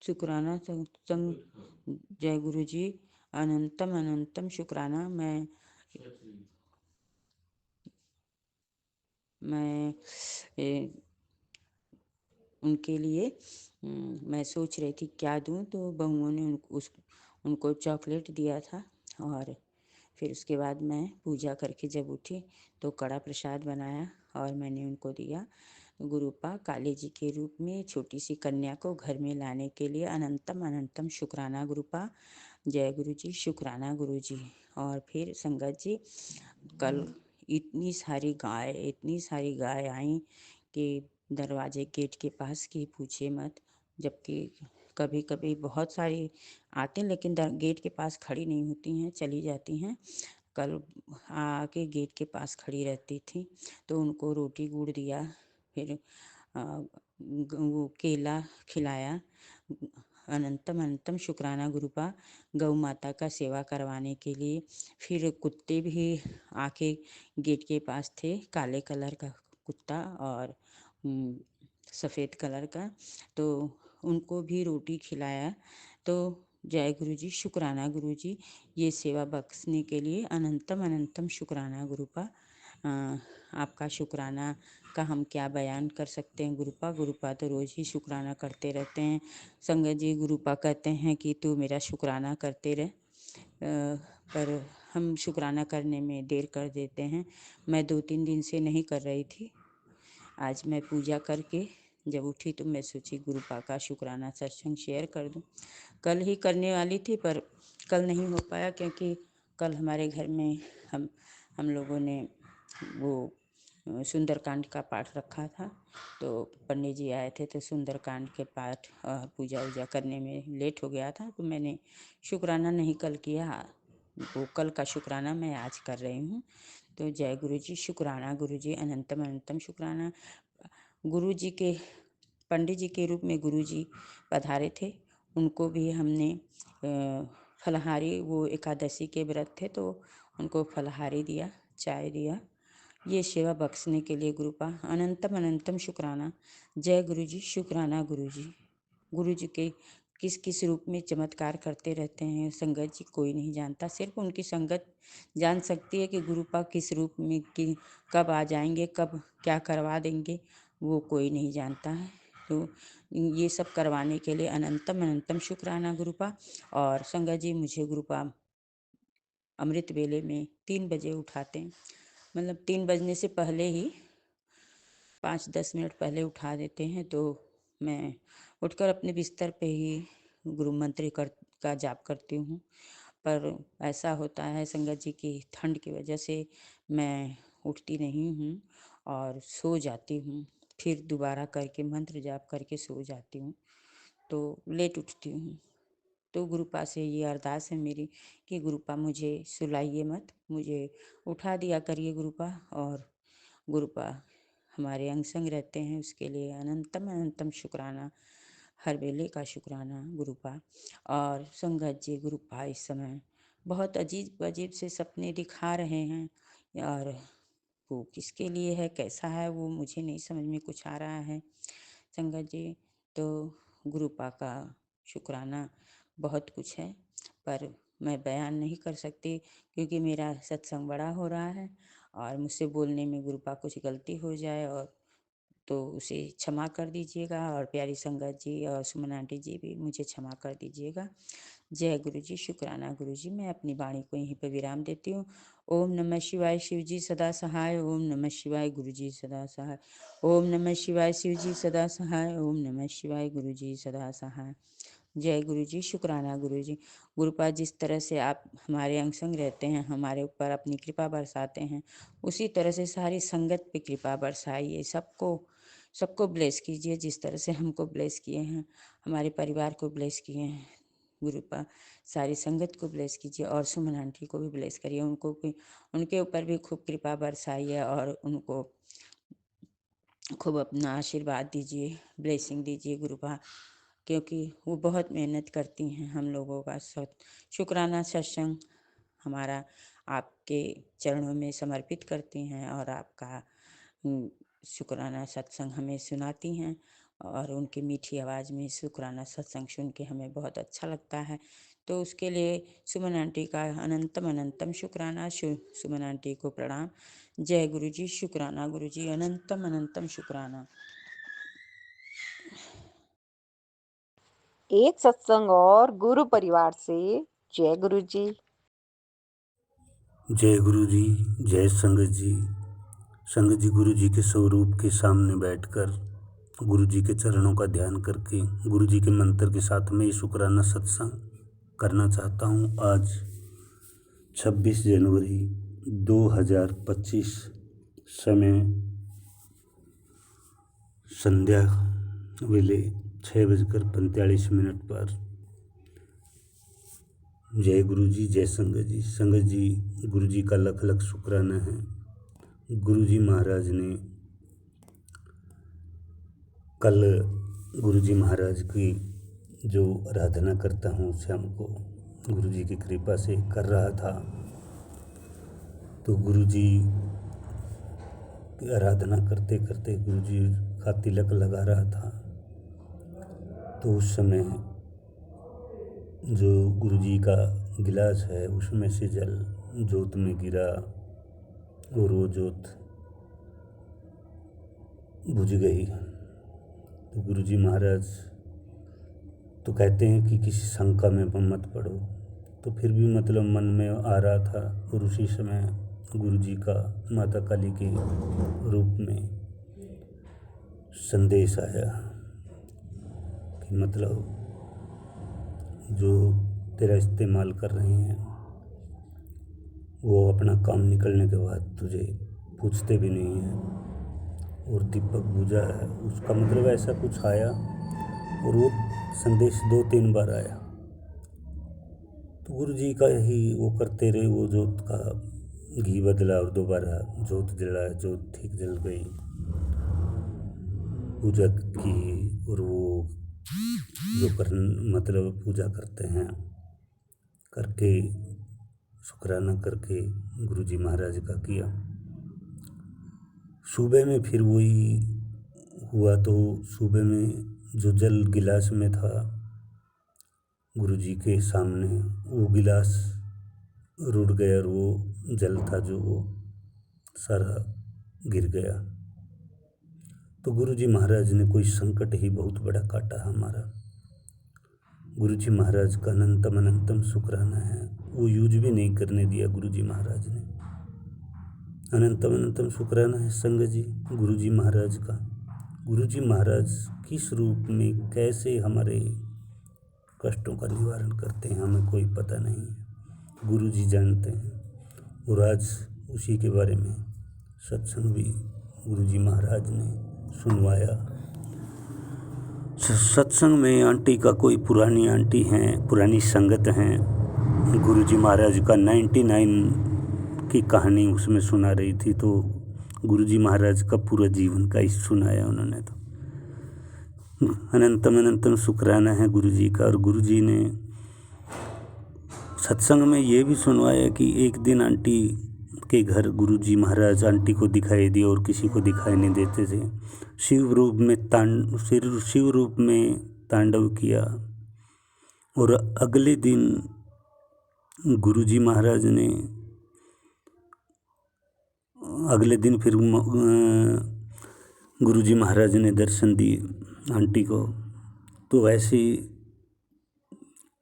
शुक्राना संग। जय गुरु जी, अनंतम अनंतम शुक्राना। मैं उनके लिए मैं सोच रही थी क्या दूं, तो बहुओं ने उनको चॉकलेट दिया था। और फिर उसके बाद मैं पूजा करके जब उठी तो कड़ा प्रसाद बनाया और मैंने उनको दिया। गुरुपा काली जी के रूप में छोटी सी कन्या को घर में लाने के लिए अनंतम अनंतम शुक्राना गुरुपा। जय गुरु जी, शुक्राना गुरु जी। और फिर संगत जी, कल इतनी सारी गाय आई कि दरवाजे गेट के पास की पूछे मत। जबकि कभी कभी बहुत सारी आते हैं लेकिन गेट के पास खड़ी नहीं होती हैं, चली जाती हैं। कल आके गेट के पास खड़ी रहती थी तो उनको रोटी गुड़ दिया, फिर वो केला खिलाया। अनंतम अनंतम शुक्राना गुरुपा गौ माता का सेवा करवाने के लिए। फिर कुत्ते भी आके गेट के पास थे, काले कलर का कुत्ता और सफ़ेद कलर का, तो उनको भी रोटी खिलाया। तो जय गुरु जी, शुक्राना गुरु जी, ये सेवा बख्शने के लिए अनंतम अनंतम शुक्राना गुरुपा। आपका शुक्राना का हम क्या बयान कर सकते हैं गुरुपा। गुरुपा तो रोज़ ही शुक्राना करते रहते हैं। संगत जी, गुरुपा कहते हैं कि तू मेरा शुक्राना करते रहे, पर हम शुक्राना करने में देर कर देते हैं। मैं 2-3 दिन से नहीं कर रही थी। आज मैं पूजा करके जब उठी तो मैं सोची गुरुपा का शुक्राना सत्संग शेयर कर दूं। कल ही करने वाली थी पर कल नहीं हो पाया, क्योंकि कल हमारे घर में हम लोगों ने वो सुंदरकांड का पाठ रखा था। तो पंडित जी आए थे तो सुंदरकांड के पाठ और पूजा वूजा करने में लेट हो गया था, तो मैंने शुक्राना नहीं कल किया। वो कल का शुक्राना मैं आज कर रही हूँ। तो जय गुरु जी, शुक्राना गुरु जी, अनंतम अनंतम शुक्राना। गुरु जी के पंडित जी के रूप में गुरु जी पधारे थे, उनको भी हमने फलाहारी, वो एकादशी के व्रत थे तो उनको फलाहारी दिया, चाय दिया। ये सेवा बख्शने के लिए गुरुपा अनंतम अनंतम शुक्राना। जय गुरु जी, शुक्राना गुरु जी। गुरु जी के किस किस रूप में चमत्कार करते रहते हैं संगत जी, कोई नहीं जानता। सिर्फ उनकी संगत जान सकती है कि गुरुपा किस रूप में कि कब आ जाएंगे, कब क्या करवा देंगे, वो कोई नहीं जानता है। तो ये सब करवाने के लिए अनंतम अनंतम शुक्राना गुरुपा। और संगत जी, मुझे गुरुपा अमृत वेले में 3 बजे उठाते हैं, मतलब 3 बजने से पहले ही 5-10 मिनट पहले उठा देते हैं। तो मैं उठकर अपने बिस्तर पे ही गुरु मंत्र का जाप करती हूँ। पर ऐसा होता है संगत जी की ठंड की वजह से मैं उठती नहीं हूँ और सो जाती हूँ, फिर दोबारा करके मंत्र जाप करके सो जाती हूँ, तो लेट उठती हूँ। तो गुरुपा से ये अरदास है मेरी कि गुरुपा मुझे सुलाइए मत, मुझे उठा दिया करिए गुरुपा। और गुरुपा हमारे अंग संग रहते हैं, उसके लिए अनंतम अनंतम शुक्राना, हर वेले का शुक्राना गुरुपा। और संगत जी, गुरुपा इस समय बहुत अजीब अजीब से सपने दिखा रहे हैं, और वो किसके लिए है, कैसा है, वो मुझे नहीं समझ में कुछ आ रहा है संगत जी। तो गुरुपा का शुक्राना बहुत कुछ है, पर मैं बयान नहीं कर सकती क्योंकि मेरा सत्संग बड़ा हो रहा है और मुझसे बोलने में गुरुपा कुछ गलती हो जाए और तो उसे क्षमा कर दीजिएगा। और प्यारी संगत जी और सुमन आंटी जी भी मुझे क्षमा कर दीजिएगा। जय गुरु जी, शुक्राना गुरु जी। मैं अपनी वाणी को यहीं पर विराम देती हूँ। ओम नमः शिवाय, शिव जी सदा सहाय। ओम नमः शिवाय, गुरु जी सदा सहाय। ओम नमः शिवाय, शिव जी सदा सहाय। ओम नमः शिवाय, गुरु जी सदा सहाय। जय गुरु जी, शुक्राना गुरु जी। गुरुपाद, जिस तरह से आप हमारे अंग संग रहते हैं, हमारे ऊपर अपनी कृपा बरसाते हैं, उसी तरह से सारी संगत पे कृपा बरसाइए। सबको ब्लेस कीजिए जिस तरह से हमको ब्लेस किए हैं, हमारे परिवार को ब्लेस किए हैं। गुरुपा सारी संगत को ब्लेस कीजिए और सुमन आंटी को भी ब्लेस करिए, उनको भी, उनके ऊपर भी खूब कृपा बरसाइए और उनको खूब अपना आशीर्वाद दीजिए, ब्लेसिंग दीजिए गुरुपा, क्योंकि वो बहुत मेहनत करती हैं। हम लोगों का शुक्राना सत्संग हमारा आपके चरणों में समर्पित करती हैं और आपका शुक्राना सत्संग हमें सुनाती हैं और उनकी मीठी आवाज़ में शुक्राना सत्संग सुन के हमें बहुत अच्छा लगता है। तो उसके लिए सुमन आंटी का अनंतम अनंतम शुक्राना, सुमन आंटी को प्रणाम। जय गुरु जी, शुक्राना गुरु जी, अनंतम अनंतम शुक्राना।
एक सत्संग और गुरु परिवार से जय गुरु जी।
जय गुरु जी, जय संगत जी, संगत जी, गुरु जी के स्वरूप के सामने बैठकर गुरु जी के चरणों का ध्यान करके गुरु जी के मंत्र के साथ में ये शुक्राना सत्संग करना चाहता हूँ। आज 26 जनवरी 2025 समय संध्या वेले 6:45 पर। जय गुरु जी, जय संगत जी। संगत जी, गुरु जी का लख लख शुक्राना है। गुरु जी महाराज ने कल गुरु जी महाराज की जो आराधना करता हूँ शाम को गुरु जी की कृपा से कर रहा था, तो गुरु जी की आराधना करते करते गुरु जी का तिलक लगा रहा था। तो उस समय जो गुरु जी का गिलास है उसमें से जल जोत में गिरा और वो जोत बुझ गई। तो गुरु जी महाराज तो कहते हैं कि किसी शंका में मत पड़ो, तो फिर भी मतलब मन में आ रहा था। और उसी समय गुरु जी का माता काली के रूप में संदेश आया कि मतलब जो तेरा इस्तेमाल कर रहे हैं वो अपना काम निकलने के बाद तुझे पूछते भी नहीं हैं। और दीपक बुझा है, उसका मतलब ऐसा कुछ आया। और वो संदेश 2-3 बार आया। तो गुरु जी का ही वो करते रहे। वो जोत का घी बदला और दोबारा जोत जला, जोत ठीक जल गई, पूजा की। और वो जो मतलब पूजा करते हैं करके शुक्राना करके गुरु जी महाराज का किया। सुबह में फिर वही हुआ। तो सुबह में जो जल गिलास में था गुरु जी के सामने, वो गिलास रुड़ गया और वो जल था जो वो सारा गिर गया। तो गुरु जी महाराज ने कोई संकट ही बहुत बड़ा काटा हमारा। गुरु जी महाराज का अनंतम अनंतम शुक्राना है। वो यूज भी नहीं करने दिया गुरु जी महाराज ने। अनंतम अनंतम शुक्राना है संगत जी गुरु जी महाराज का। गुरु जी महाराज किस रूप में कैसे हमारे कष्टों का निवारण करते हैं हमें कोई पता नहीं है, गुरु जी जानते हैं। और आज उसी के बारे में सत्संग भी गुरु जी महाराज ने सुनवाया। सत्संग में आंटी का कोई पुरानी आंटी हैं, पुरानी संगत हैं, गुरु जी महाराज का 99 की कहानी उसमें सुना रही थी। तो गुरु जी महाराज का पूरा जीवन का ही सुनाया उन्होंने। तो अनंतम अनंतम शुक्राना है गुरु जी का। और गुरु जी ने सत्संग में ये भी सुनवाया कि एक दिन आंटी के घर गुरु जी महाराज आंटी को दिखाई दिए और किसी को दिखाई नहीं देते थे। शिव रूप में तांडव किया। और अगले दिन गुरु जी महाराज ने फिर गुरु जी महाराज ने दर्शन दिए आंटी को। तो ऐसे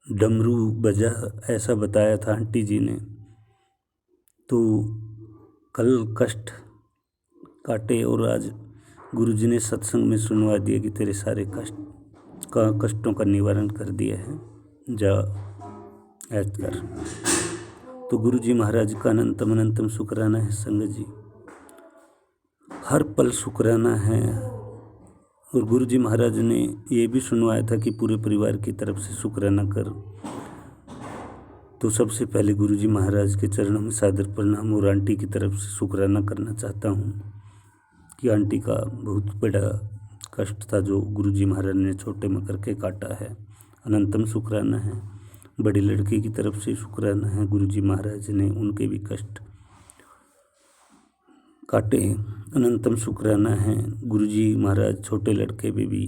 डमरू बजा ऐसा बताया था आंटी जी ने। तो कल कष्ट काटे और आज गुरु जी ने सत्संग में सुनवा दिया कि तेरे सारे कष्टों का निवारण कर दिया है, जा ऐद कर। तो गुरु जी महाराज का अनंतम अनंतम शुक्राना है संगत जी, हर पल शुक्राना है। और गुरु जी महाराज ने ये भी सुनवाया था कि पूरे परिवार की तरफ से शुक्राना कर। तो सबसे पहले गुरु जी महाराज के चरणों में सादर प्रणाम। और आंटी की तरफ से शुक्राना करना चाहता हूँ कि आंटी का बहुत बड़ा कष्ट था जो गुरु जी महाराज ने छोटे में करके काटा है। अनंतम शुक्राना है। बड़ी लड़की की तरफ से शुक्राना है, गुरु जी महाराज ने उनके भी कष्ट काटे। अनंतम शुक्राना है गुरु जी महाराज छोटे लड़के पे भी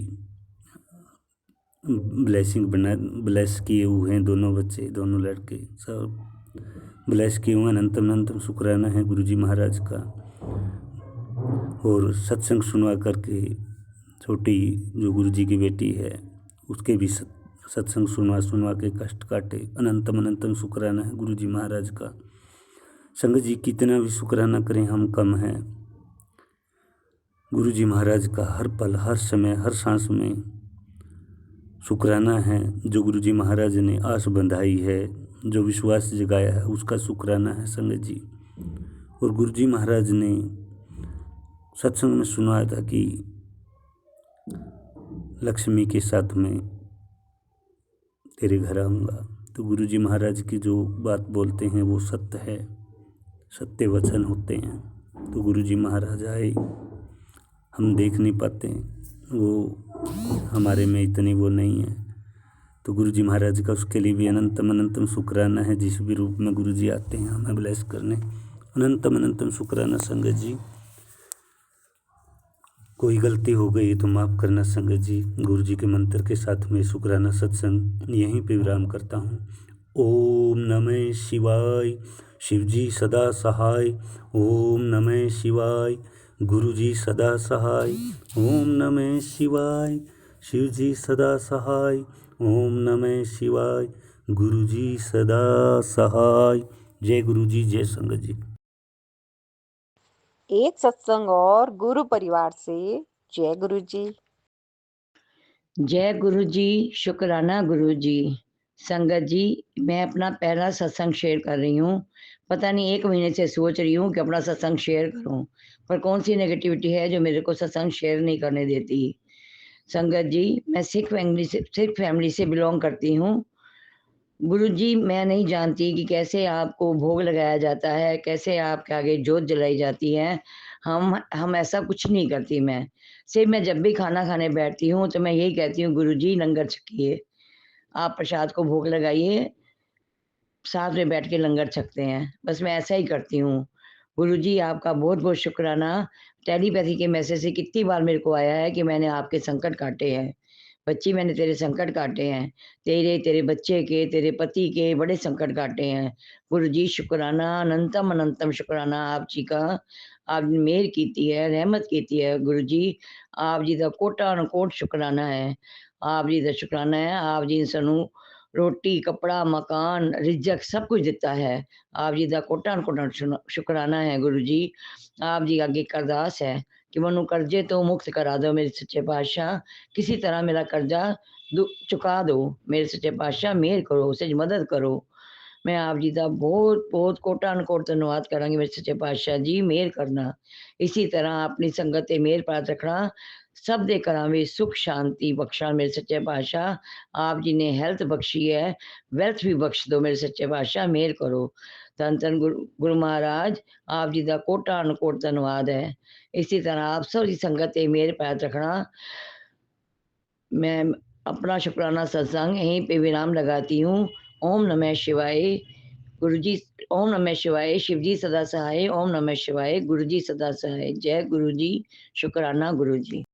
ब्लेस किए हुए हैं। दोनों बच्चे, दोनों लड़के सब ब्लेस किए हुए हैं। अनंतम अनंतम शुक्राना है गुरु जी महाराज का। और सत्संग सुनवा करके छोटी जो गुरु जी की बेटी है उसके भी सत्संग सुनवा के कष्ट काटे। अनंतम अनंतम शुक्राना है गुरु जी महाराज का। संगत जी कितना भी शुक्राना करें हम कम हैं। गुरुजी महाराज का हर पल, हर समय, हर सांस में शुक्राना है। जो गुरुजी महाराज ने आस बंधाई है, जो विश्वास जगाया है, उसका शुक्राना है संगत जी। और गुरुजी महाराज ने सत्संग में सुनाया था कि लक्ष्मी के साथ में तेरे घर आऊँगा। तो गुरुजी महाराज की जो बात बोलते हैं वो सत्य है, सत्य वचन होते हैं। तो गुरुजी महाराज आए, हम देख नहीं पाते, वो हमारे में इतनी वो नहीं है। तो गुरुजी महाराज का उसके लिए भी अनंतम अनंतम शुक्राना है। जिस भी रूप में गुरुजी आते हैं हमें ब्लेस करने, अनंतम अनंतम शुक्राना संगत जी। कोई गलती हो गई तो माफ़ करना संगत जी। गुरुजी के मंत्र के साथ में शुक्राना सत्संग यहीं पे विराम करता हूँ। ओम नमः शिवाय, शिवजी सदा सहाय। ओम नमः शिवाय, गुरुजी सदा सहाय। ओम नमः शिवाय, शिवजी सदा सहाय। ओम नमः शिवाय, गुरुजी सदा सहाय। जय गुरुजी, जय संगत जी।
एक सत्संग और गुरु परिवार से। जय गुरु जी।
जय गुरु जी, शुक्राना गुरु जी। संगत जी, मैं अपना पहला सत्संग शेयर कर रही हूँ। पता नहीं 1 महीने से सोच रही हूँ कि अपना सत्संग शेयर करूँ, पर कौन सी नेगेटिविटी है जो मेरे को सत्संग शेयर नहीं करने देती। संगत जी, मैं सिख फैमिली से बिलोंग करती हूँ। गुरु जी, मैं नहीं जानती कि कैसे आपको भोग लगाया जाता है, कैसे आपके आगे जोत जलाई जाती है। हम ऐसा कुछ नहीं करती। मैं सिर्फ मैं जब भी खाना खाने बैठती हूँ तो मैं यही कहती हूँ, गुरु जी लंगर छकिए, आप प्रसाद को भोग लगाइए, साथ में बैठ के लंगर छकते हैं। बस मैं ऐसा ही करती हूँ। गुरु जी, आपका बहुत बहुत शुक्राना। टेलीपैथी के मैसेज से कितनी बार मेरे को आया है कि मैंने आपके संकट काटे हैं। बच्ची, मैंने तेरे संकट काटे हैं, तेरे बच्चे के, तेरे पति के बड़े संकट काटे हैं। गुरु जी शुक्राना, अनंतम अनंतम शुक्राना आप जी का। आपने मेहर कीती है, रहमत कीती है। गुरु जी, आप जी का कोटा अनकोट शुक्राना है। आप जी का शुक्राना है। आप जी ने सानू रोटी, कपड़ा, मकान, रिजक सब कुछ दिता है। आप जी का कोटा अनकोट शुक्राना है। गुरु जी, आप जी अगे एक अरदास है कि मैनू कर्जे तो मुक्त करा दो मेरे सच्चे पातशाह। किसी तरह मेरा कर्जा चुका दो मेरे सच्चे पातशाह। मेहर करो, उसे मदद करो। मैं आप जी का बहुत बहुत कोटा अनकोट धन्यवाद करांगी मेरे सच्चे पातशाह जी। मेहर करना, इसी तरह अपनी संगत ते मेहर प्राप्त रखना। सब दे घरां विच सुख शांति बख्शा मेरे सच्चे पातशाह। आप जी ने हेल्थ बख्शी है, वेल्थ भी बख्श दो मेरे सच्चे पातशाह। मेहर करो। धन धन गुरु महाराज, आप जी का कोटा अनकोट धन्यवाद है। इसी तरह आप सब की संगत ते मेहर प्राप्त रखना। मैं अपना शुक्राना सत्संग यहीं पे विराम लगाती हूँ। ओम नमः शिवाय। गुरु जी, ओम नमः शिवाय। शिव जी सदा सहाय। ओम नमः शिवाय। गुरु जी सदा सहाय। जय गुरु जी, शुक्राना गुरु जी।